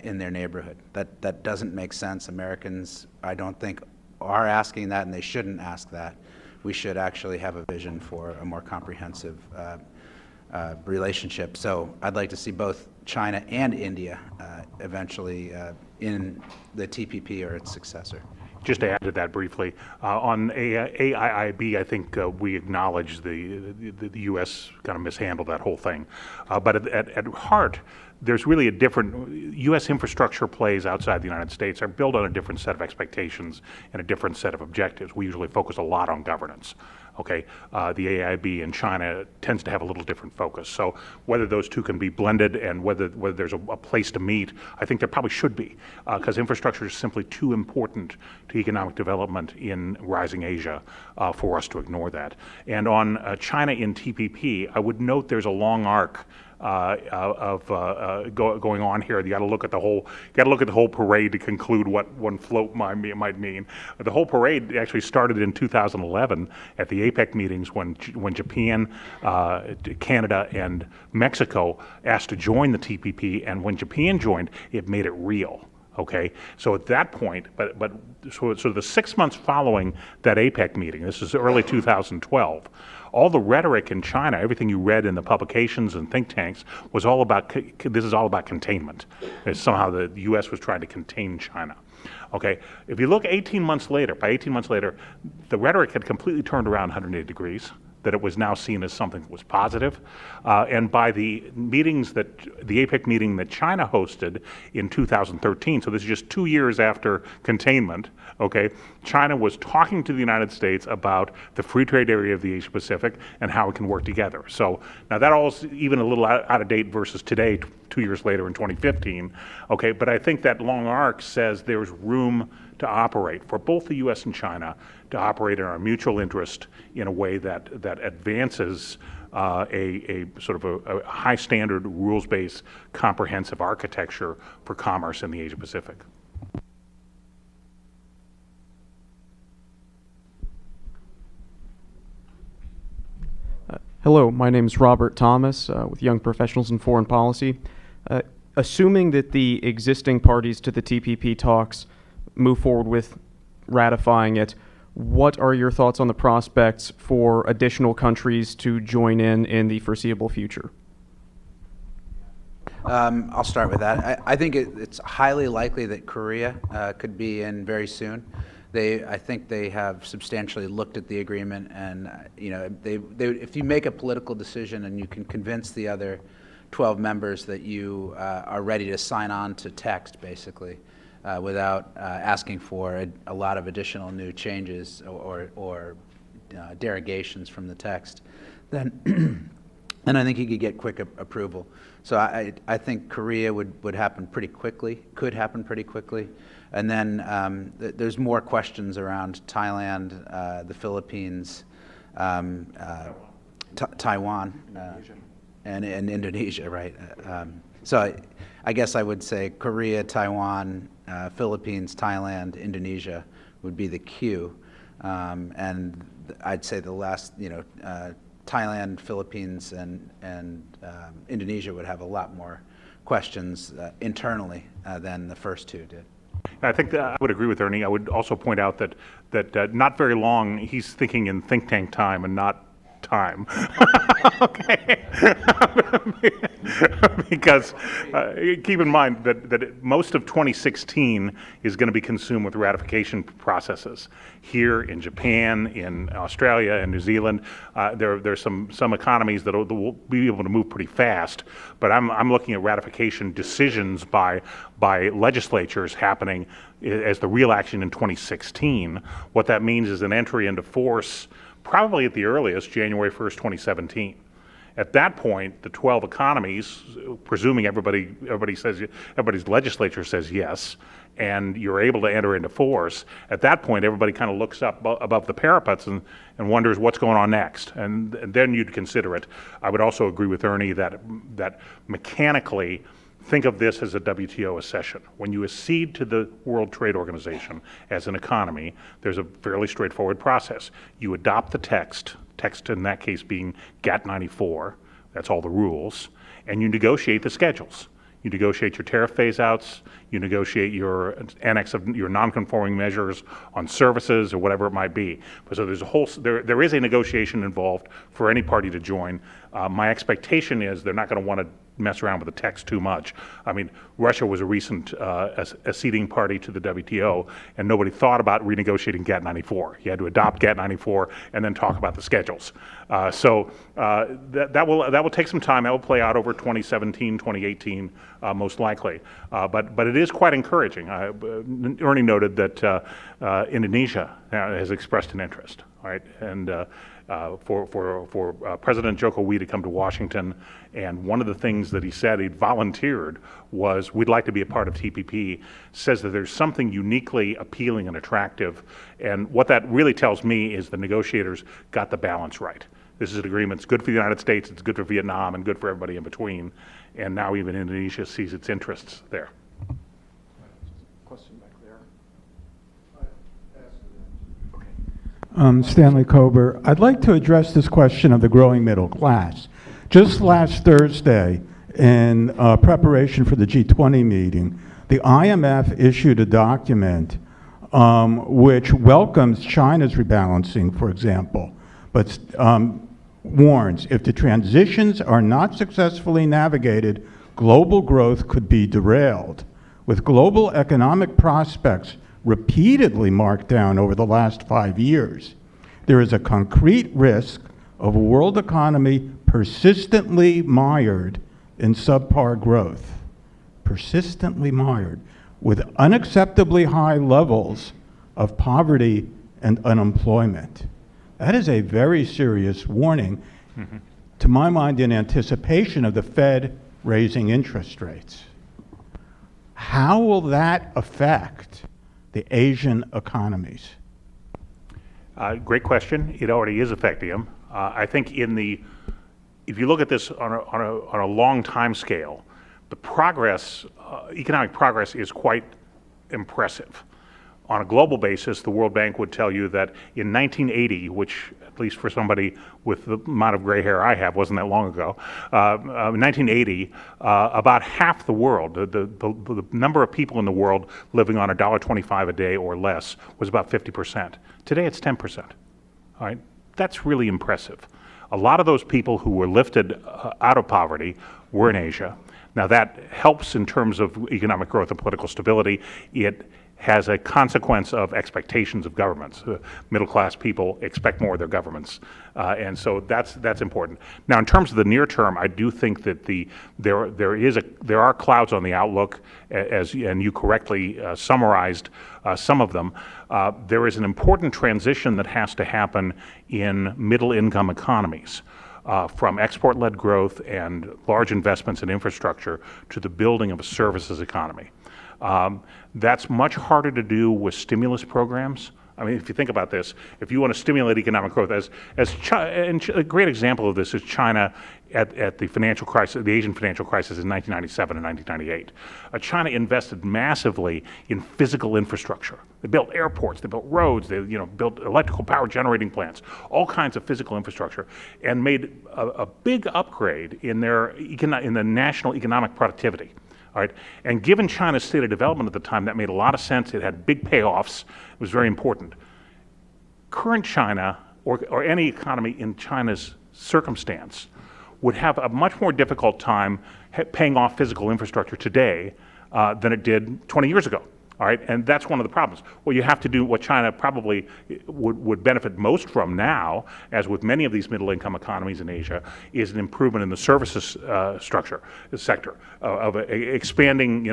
in their neighborhood. That doesn't make sense. Americans, I don't think, are asking that, and they shouldn't ask that. We should actually have a vision for a more comprehensive relationship. So I'd like to see both China and India eventually in the TPP or its successor. Just to add to that briefly, on AIIB, I think we acknowledge the U.S. kind of mishandled that whole thing. But at heart, there's really a different, U.S. infrastructure plays outside the United States are built on a different set of expectations and a different set of objectives. We usually focus a lot on governance. Okay, the AIB in China tends to have a little different focus. So whether those two can be blended and whether there's a place to meet, I think there probably should be, because infrastructure is simply too important to economic development in rising Asia for us to ignore that. And on China in TPP, I would note there's a long arc going on here. You got to look at the whole parade to conclude what one float might mean. The whole parade actually started in 2011 at the APEC meetings when Japan, Canada, and Mexico asked to join the TPP, and when Japan joined, it made it real. Okay, so at that point, so the 6 months following that APEC meeting, this is early 2012, all the rhetoric in China, everything you read in the publications and think tanks, was all about, this is all about containment. Somehow the U.S. was trying to contain China. Okay, if you look 18 months later, by 18 months later, the rhetoric had completely turned around 180 degrees, that it was now seen as something that was positive. And by the meetings the APEC meeting that China hosted in 2013, so this is just 2 years after containment, okay, China was talking to the United States about the free trade area of the Asia Pacific and how it can work together. So now that all is even a little out of date versus today, 2 years later in 2015, okay, but I think that long arc says there's room to operate for both the U.S. and China to operate in our mutual interest in a way that advances a sort of a high standard, rules-based, comprehensive architecture for commerce in the Asia Pacific. Hello, my name is Robert Thomas with Young Professionals in Foreign Policy. Assuming that the existing parties to the TPP talks move forward with ratifying it, what are your thoughts on the prospects for additional countries to join in the foreseeable future? I'll start with that. I think it's highly likely that Korea could be in very soon. I think they have substantially looked at the agreement, and if you make a political decision and you can convince the other 12 members that you are ready to sign on to text, basically, without asking for a lot of additional new changes or derogations from the text, then I think you could get quick approval. So I think Korea would happen pretty quickly, could happen pretty quickly. And then there's more questions around Thailand, the Philippines, Taiwan, and Indonesia, right? So I guess I would say Korea, Taiwan, Philippines, Thailand, Indonesia would be the queue. And I'd say the last, Thailand, Philippines, and Indonesia would have a lot more questions internally than the first two did. I think that I would agree with Ernie. I would also point out that not very long, he's thinking in think tank time and not time. Okay. Because keep in mind that most of 2016 is going to be consumed with ratification processes. Here in Japan, in Australia, and New Zealand, there's some economies that will be able to move pretty fast. But I'm looking at ratification decisions by legislatures happening as the real action in 2016. What that means is an entry into force probably at the earliest, January 1st, 2017. At that point, the 12 economies, presuming everybody's legislature says yes, and you're able to enter into force, at that point, everybody kind of looks up above the parapets and wonders what's going on next. And then you'd consider it. I would also agree with Ernie that mechanically, think of this as a WTO accession. When you accede to the World Trade Organization as an economy, there's a fairly straightforward process. You adopt the text in that case being GATT 94, that's all the rules, and you negotiate the schedules. You negotiate your tariff phase-outs, you negotiate your annex of your non-conforming measures on services or whatever it might be. So there's there is a negotiation involved for any party to join. My expectation is they're not going to want to mess around with the text too much. I mean, Russia was a recent acceding party to the WTO, and nobody thought about renegotiating GATT 94. You had to adopt GATT 94 and then talk about the schedules. So that will take some time. That will play out over 2017, 2018, most likely. But it is quite encouraging. Ernie noted that Indonesia has expressed an interest, right? And for President Joko Widodo to come to Washington, and one of the things that he said he'd volunteered was, we'd like to be a part of TPP, says that there's something uniquely appealing and attractive, and what that really tells me is the negotiators got the balance right. This is an agreement that's good for the United States, it's good for Vietnam, and good for everybody in between, and now even Indonesia sees its interests there. Question back there. Stanley Kober. I'd like to address this question of the growing middle class. Just last Thursday, in preparation for the G20 meeting, the IMF issued a document which welcomes China's rebalancing, for example, but warns if the transitions are not successfully navigated, global growth could be derailed. With global economic prospects repeatedly marked down over the last 5 years, there is a concrete risk of a world economy persistently mired in subpar growth, persistently mired, with unacceptably high levels of poverty and unemployment. That is a very serious warning, to my mind, in anticipation of the Fed raising interest rates. How will that affect the Asian economies? Great question. It already is affecting them. I think if you look at this on a long time scale, the progress, economic progress, is quite impressive. On a global basis, the World Bank would tell you that in 1980, which at least for somebody with the amount of gray hair I have wasn't that long ago, 1980, about half the world, the number of people in the world living on $1.25 a day or less was about 50%. Today it's 10%. All right, that's really impressive. A lot of those people who were lifted out of poverty were in Asia. Now that helps in terms of economic growth and political stability. It has a consequence of expectations of governments. Middle class people expect more of their governments, and so that's important. Now, in terms of the near term, I do think that there are clouds on the outlook, and you correctly summarized some of them. There is an important transition that has to happen in middle-income economies. From export-led growth and large investments in infrastructure to the building of a services economy. That's much harder to do with stimulus programs. I mean, if you think about this, if you want to stimulate economic growth, and a great example of this is China at the financial crisis, the Asian financial crisis in 1997 and 1998. China invested massively in physical infrastructure. They built airports, they built roads, they built electrical power generating plants, all kinds of physical infrastructure, and made a big upgrade in the national economic productivity. All right, and given China's state of development at the time, that made a lot of sense. It had big payoffs. It was very important. Current China, or any economy in China's circumstance, would have a much more difficult time paying off physical infrastructure today than it did 20 years ago. All right, and that's one of the problems. What you have to do, what China probably would benefit most from now, as with many of these middle-income economies in Asia, is an improvement in the services sector, of expanding,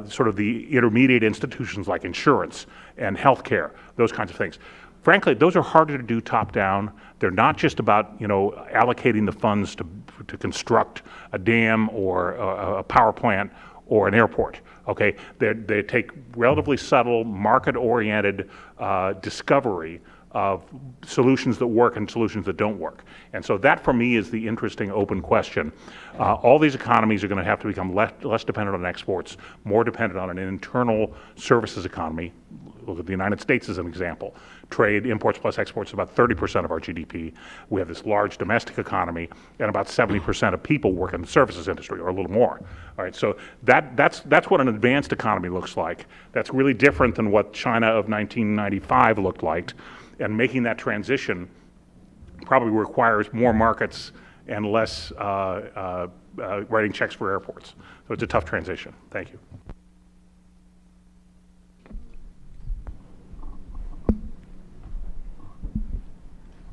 sort of the intermediate institutions like insurance and healthcare, those kinds of things. Frankly, those are harder to do top-down. They're not just about, allocating the funds to construct a dam or a power plant or an airport. Okay, they take relatively subtle, market-oriented discovery of solutions that work and solutions that don't work. And so that, for me, is the interesting open question. All these economies are going to have to become less dependent on exports, more dependent on an internal services economy. Look at the United States as an example. Trade, imports plus exports, is about 30% of our GDP. We have this large domestic economy, and about 70% of people work in the services industry, or a little more. All right, so that's what an advanced economy looks like. That's really different than what China of 1995 looked like, and making that transition probably requires more markets and less writing checks for airports. So it's a tough transition. Thank you.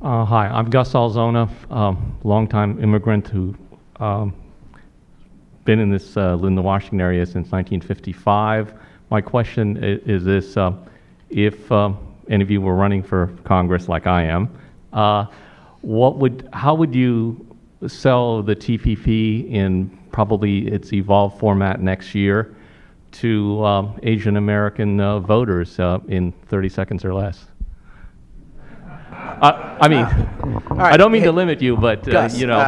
Hi, I'm Gus Alzona, longtime immigrant who been in the Washington area since 1955. My question is this: if any of you were running for Congress like I am, how would you sell the TPP in probably its evolved format next year to Asian American voters in 30 seconds or less? I mean, All I right, don't mean hey, to limit you, but Gus, you know,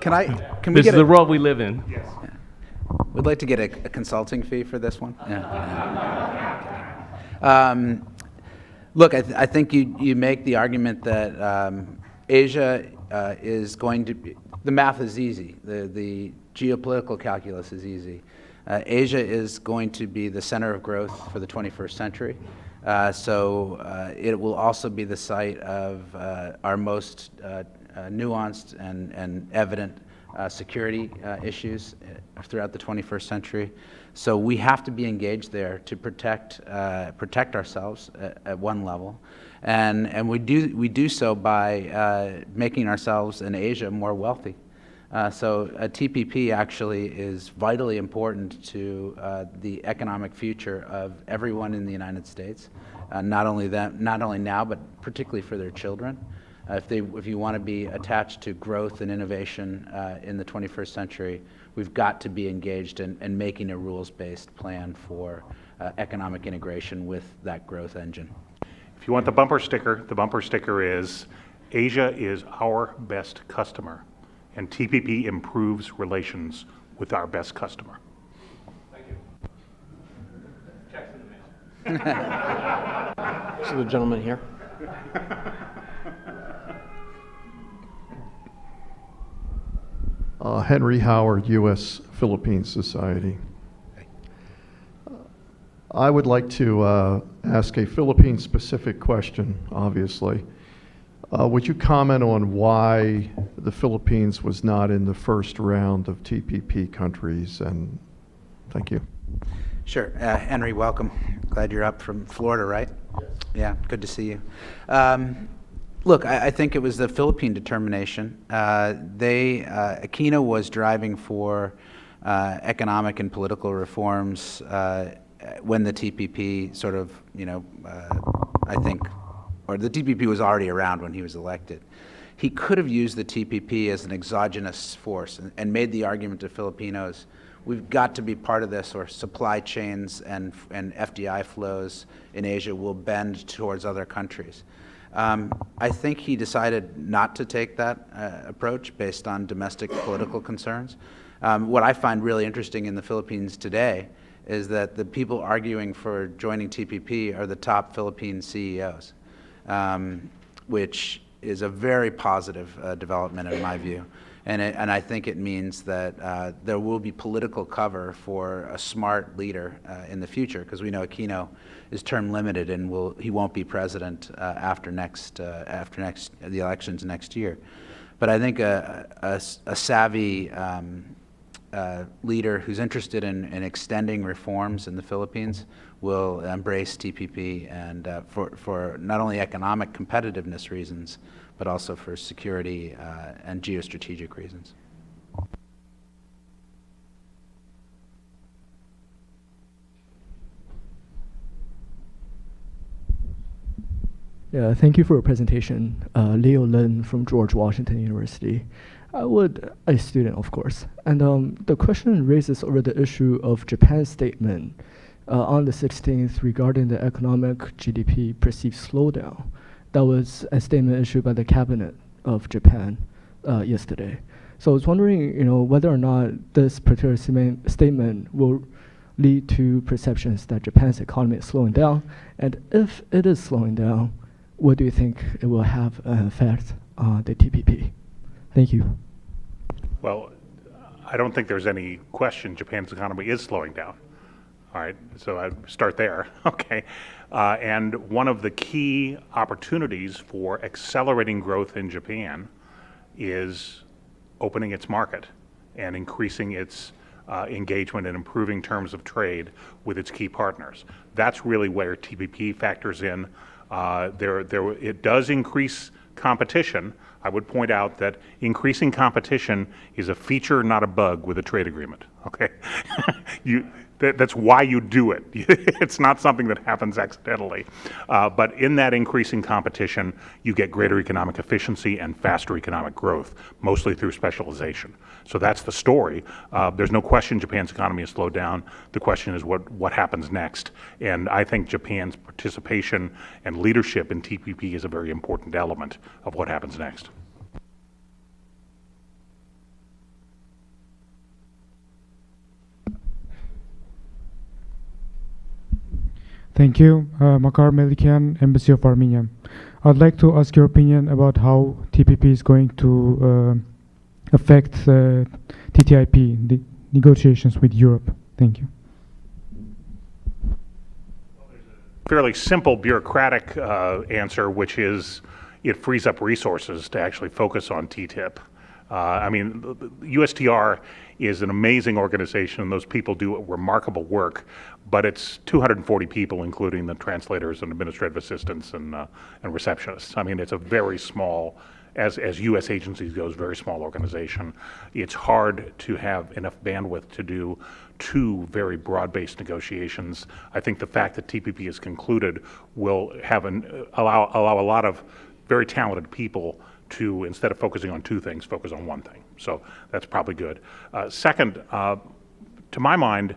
can we this get is the world we live in. We'd like to get a consulting fee for this one. Yeah. Look, I think you make the argument that Asia is going to be, the math is easy, the geopolitical calculus is easy. Asia is going to be the center of growth for the 21st century. So it will also be the site of our most nuanced and evident security issues throughout the 21st century. So we have to be engaged there to protect ourselves at one level, and we do so by making ourselves in Asia more wealthy. So a TPP actually is vitally important to the economic future of everyone in the United States, not only now, but particularly for their children. If you want to be attached to growth and innovation in the 21st century, we've got to be engaged in making a rules-based plan for economic integration with that growth engine. If you want the bumper sticker is Asia is our best customer, and TPP improves relations with our best customer. Thank you. Checks in the mail. So the gentleman here. Henry Howard, U.S. Philippine Society. I would like to ask a Philippine-specific question, obviously. Would you comment on why the Philippines was not in the first round of TPP countries? And thank you. Sure. Henry, welcome. Glad you're up from Florida, right? Yes. Yeah, good to see you. Look, I think it was the Philippine determination. Aquino was driving for economic and political reforms when the TPP sort of, I think, or the TPP was already around when he was elected. He could have used the TPP as an exogenous force and made the argument to Filipinos, we've got to be part of this, or supply chains and FDI flows in Asia will bend towards other countries. I think he decided not to take that approach based on domestic political concerns. What I find really interesting in the Philippines today is that the people arguing for joining TPP are the top Philippine CEOs, which is a very positive development in my view. And I think it means that there will be political cover for a smart leader in the future, because we know Aquino is term limited and he won't be president after the elections next year. But I think a savvy leader who's interested in extending reforms in the Philippines will embrace TPP, and for not only economic competitiveness reasons, but also for security and geostrategic reasons. Yeah, thank you for your presentation. Leo Lin from George Washington University. A student, of course. And the question raises over the issue of Japan's statement on the 16th regarding the economic GDP perceived slowdown. That was a statement issued by the cabinet of Japan yesterday. So I was wondering, whether or not this particular statement will lead to perceptions that Japan's economy is slowing down, and if it is slowing down, what do you think it will have an effect on the TPP? Thank you. Well, I don't think there's any question Japan's economy is slowing down. All right, so I start there, okay. And one of the key opportunities for accelerating growth in Japan is opening its market and increasing its engagement and improving terms of trade with its key partners. That's really where TPP factors in. It does increase competition. I would point out that increasing competition is a feature, not a bug, with a trade agreement, okay? That's why you do it. It's not something that happens accidentally. But in that increasing competition, you get greater economic efficiency and faster economic growth, mostly through specialization. So that's the story. There's no question Japan's economy has slowed down. The question is what happens next. And I think Japan's participation and leadership in TPP is a very important element of what happens next. Thank you. Makar Melikian, Embassy of Armenia. I'd like to ask your opinion about how TPP is going to affect TTIP, the negotiations with Europe. Thank you. Fairly simple bureaucratic answer, which is it frees up resources to actually focus on TTIP. I mean, USTR is an amazing organization, and those people do remarkable work, but it's 240 people, including the translators and administrative assistants and receptionists. I mean, it's a very small, as U.S. agencies goes, very small organization. It's hard to have enough bandwidth to do two very broad-based negotiations. I think the fact that TPP is concluded will have allow a lot of very talented people to, instead of focusing on two things, focus on one thing. So that's probably good. Second, to my mind,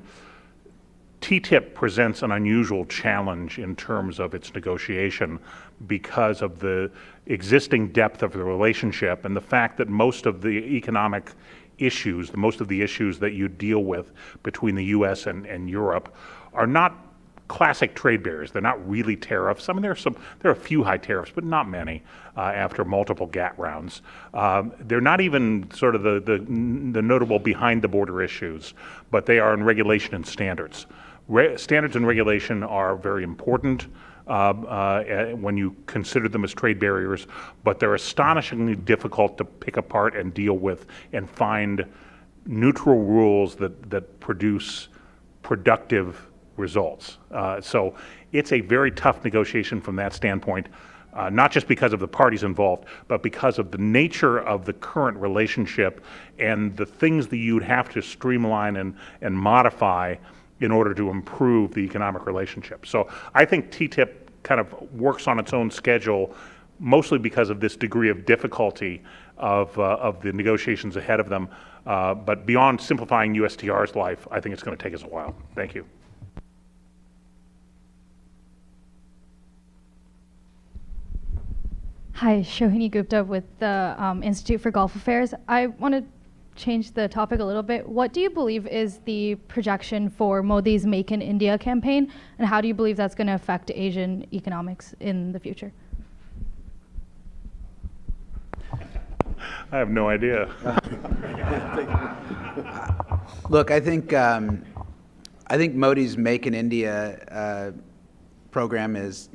TTIP presents an unusual challenge in terms of its negotiation because of the existing depth of the relationship and the fact that most of the economic issues, most of the issues that you deal with between the U.S. and Europe are not classic trade barriers. They're not really tariffs. I mean, there are a few high tariffs, but not many after multiple GATT rounds. They're not even sort of the notable behind the border issues, but they are in regulation and standards. Standards and regulation are very important when you consider them as trade barriers, but they're astonishingly difficult to pick apart and deal with and find neutral rules that produce productive results. So it's a very tough negotiation from that standpoint, not just because of the parties involved, but because of the nature of the current relationship and the things that you'd have to streamline and modify in order to improve the economic relationship. So I think TTIP kind of works on its own schedule, mostly because of this degree of difficulty of the negotiations ahead of them. But beyond simplifying USTR's life, I think it's going to take us a while. Thank you. Hi, Shohini Gupta with the Institute for Gulf Affairs. I want to change the topic a little bit. What do you believe is the projection for Modi's Make in India campaign, and how do you believe that's going to affect Asian economics in the future? I have no idea. Look, I think Modi's Make in India program is,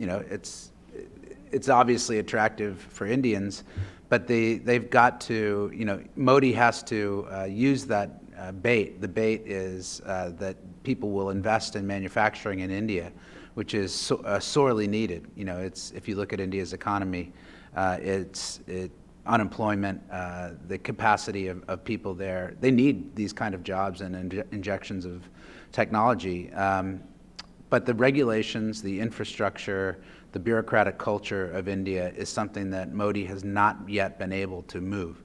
it's obviously attractive for Indians, but they've got to, Modi has to use that bait. The bait is that people will invest in manufacturing in India, which is sorely needed. If you look at India's economy, unemployment, the capacity of people there, they need these kind of jobs and injections of technology. But the regulations, the infrastructure, the bureaucratic culture of India is something that Modi has not yet been able to move.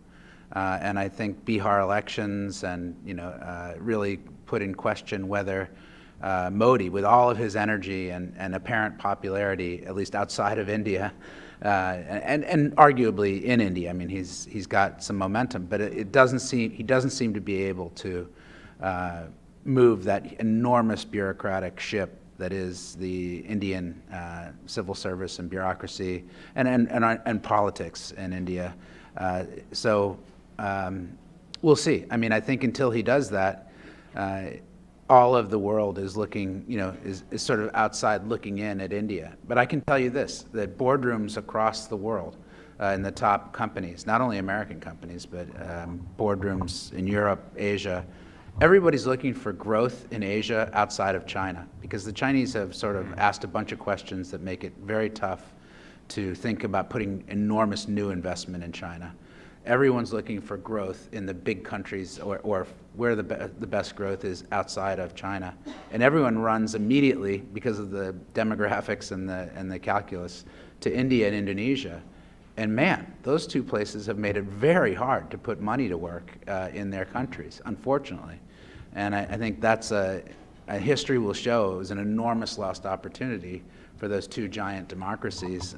And I think Bihar elections and, really put in question whether Modi, with all of his energy and apparent popularity, at least outside of India, and arguably in India, I mean, he's got some momentum, but he doesn't seem to be able to move that enormous bureaucratic ship that is the Indian civil service and bureaucracy and politics in India. So we'll see. I mean, I think until he does that, all of the world is looking, is sort of outside looking in at India. But I can tell you this, that boardrooms across the world in the top companies, not only American companies, but boardrooms in Europe, Asia, everybody's looking for growth in Asia outside of China, because the Chinese have sort of asked a bunch of questions that make it very tough to think about putting enormous new investment in China. everyone's looking for growth in the big countries, or where the best growth is outside of China. And everyone runs immediately, because of the demographics and the calculus, to India and Indonesia. And man, those two places have made it very hard to put money to work in their countries, unfortunately. And I think that's history will show it was an enormous lost opportunity for those two giant democracies.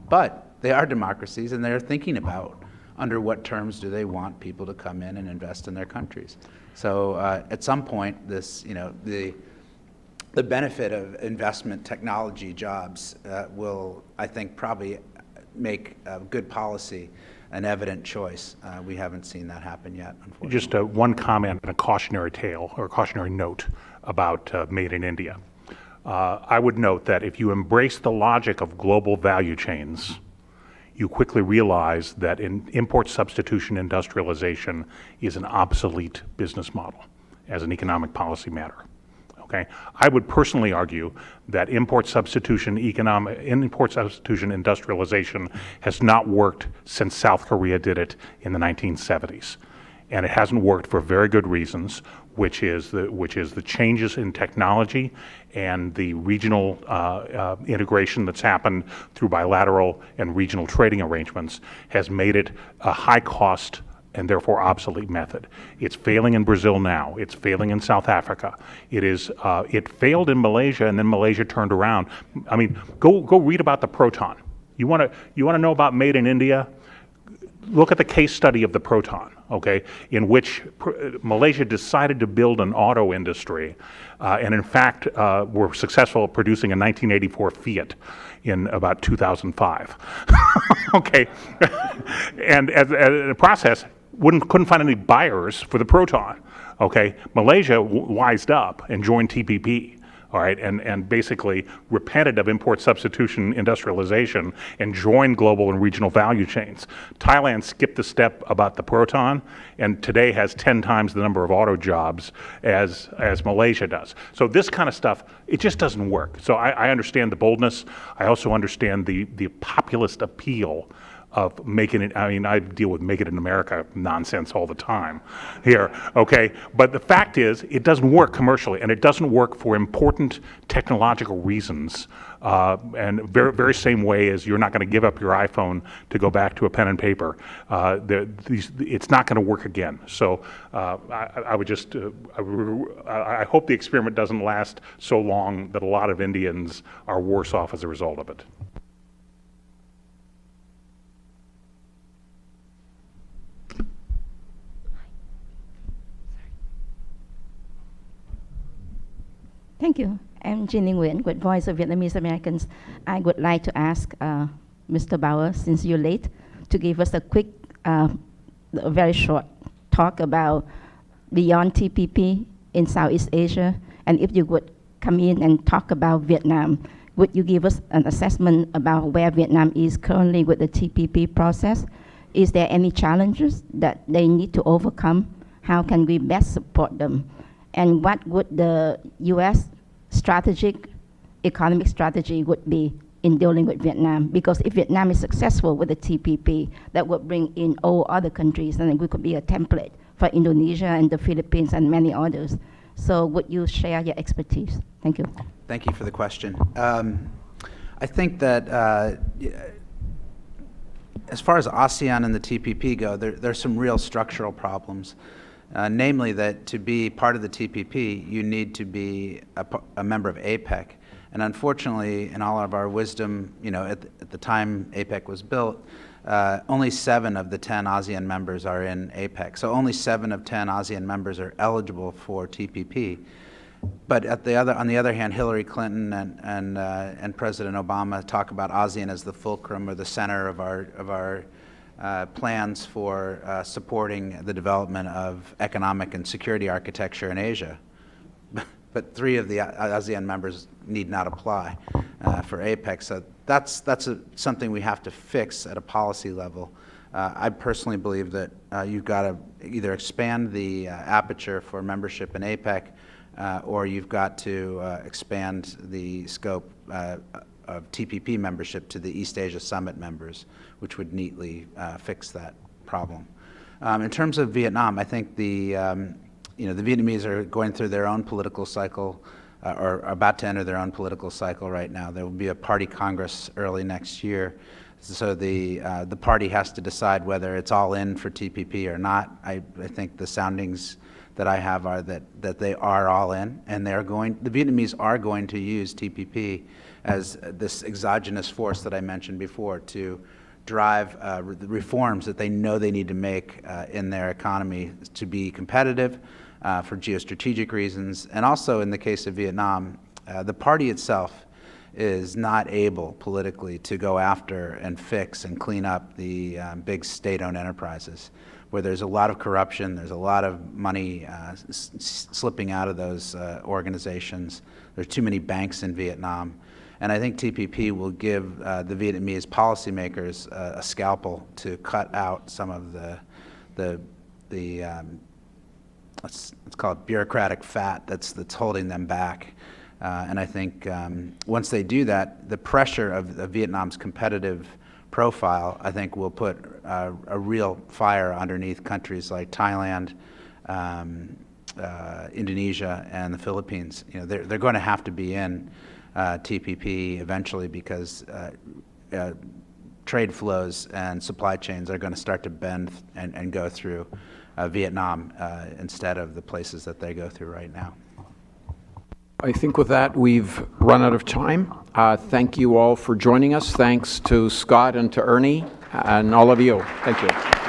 But they are democracies, and they're thinking about under what terms do they want people to come in and invest in their countries. So at some point, this, the benefit of investment, technology, jobs will, I think, probably make good policy an evident choice. We haven't seen that happen yet, unfortunately. Just one comment and a cautionary tale or a cautionary note about Made in India. I would note that if you embrace the logic of global value chains, you quickly realize that import substitution industrialization is an obsolete business model as an economic policy matter. Okay? I would personally argue that import substitution industrialization has not worked since South Korea did it in the 1970s. And it hasn't worked for very good reasons, which is the changes in technology and the regional integration that's happened through bilateral and regional trading arrangements has made it a high cost and therefore obsolete method. It's failing in Brazil now. It's failing in South Africa. It failed in Malaysia, and then Malaysia turned around. I mean, go read about the proton. You want to know about Made in India? Look at the case study of the proton, okay, in which Malaysia decided to build an auto industry, and in fact were successful at producing a 1984 Fiat in about 2005. Okay, and as a process, couldn't find any buyers for the proton. Okay, Malaysia wised up and joined TPP. All right, and basically repented of import substitution industrialization and joined global and regional value chains. Thailand skipped the step about the proton and today has 10 times the number of auto jobs as Malaysia does. So this kind of stuff, it just doesn't work. So I understand the boldness. I also understand the populist appeal of making it, I mean, I deal with make it in America nonsense all the time here, okay? But the fact is, it doesn't work commercially, and it doesn't work for important technological reasons, and very same way as you're not gonna give up your iPhone to go back to a pen and paper. It's not gonna work again. So I would just, I hope the experiment doesn't last so long that a lot of Indians are worse off as a result of it. Thank you. I'm Jean Nguyen with Voice of Vietnamese Americans. I would like to ask Mr. Bower, since you're late, to give us a quick, a very short talk about beyond TPP in Southeast Asia, and if you would come in and talk about Vietnam, would you give us an assessment about where Vietnam is currently with the TPP process? Is there any challenges that they need to overcome? How can we best support them? And what would the U.S. strategic, economic strategy would be in dealing with Vietnam? Because if Vietnam is successful with the TPP, that would bring in all other countries, and we could be a template for Indonesia and the Philippines and many others. So would you share your expertise? Thank you. Thank you for the question. I think that as far as ASEAN and the TPP go, there's some real structural problems. Namely that to be part of the TPP, you need to be a member of APEC. And unfortunately, in all of our wisdom, at the time APEC was built, only 7 of the 10 ASEAN members are in APEC. So only 7 of 10 ASEAN members are eligible for TPP. But on the other hand, Hillary Clinton and President Obama talk about ASEAN as the fulcrum or the center of our plans for supporting the development of economic and security architecture in Asia. But 3 of the ASEAN members need not apply for APEC. So that's something we have to fix at a policy level. I personally believe that you've got to either expand the aperture for membership in APEC or you've got to expand the scope of TPP membership to the East Asia Summit members, which would neatly fix that problem. problem. In terms of Vietnam, I think the Vietnamese are going through their own political cycle, or about to enter their own political cycle right now. There will be a party congress early next year. So the party has to decide whether it's all in for TPP or not. I think the soundings that I have are that they are all in, and the Vietnamese are going to use TPP as this exogenous force that I mentioned before to drive the reforms that they know they need to make in their economy to be competitive for geostrategic reasons. And also in the case of Vietnam, the party itself is not able politically to go after and fix and clean up the big state-owned enterprises, where there's a lot of corruption, there's a lot of money slipping out of those organizations. There's too many banks in Vietnam. And I think TPP will give the Vietnamese policymakers a scalpel to cut out some of the let's call it bureaucratic fat that's holding them back. And I think once they do that, the pressure of Vietnam's competitive profile, I think, will put a real fire underneath countries like Thailand, Indonesia, and the Philippines. They're going to have to be in TPP eventually because trade flows and supply chains are going to start to bend and go through Vietnam instead of the places that they go through right now. I think with that, we've run out of time. Thank you all for joining us. Thanks to Scott and to Ernie and all of you. Thank you.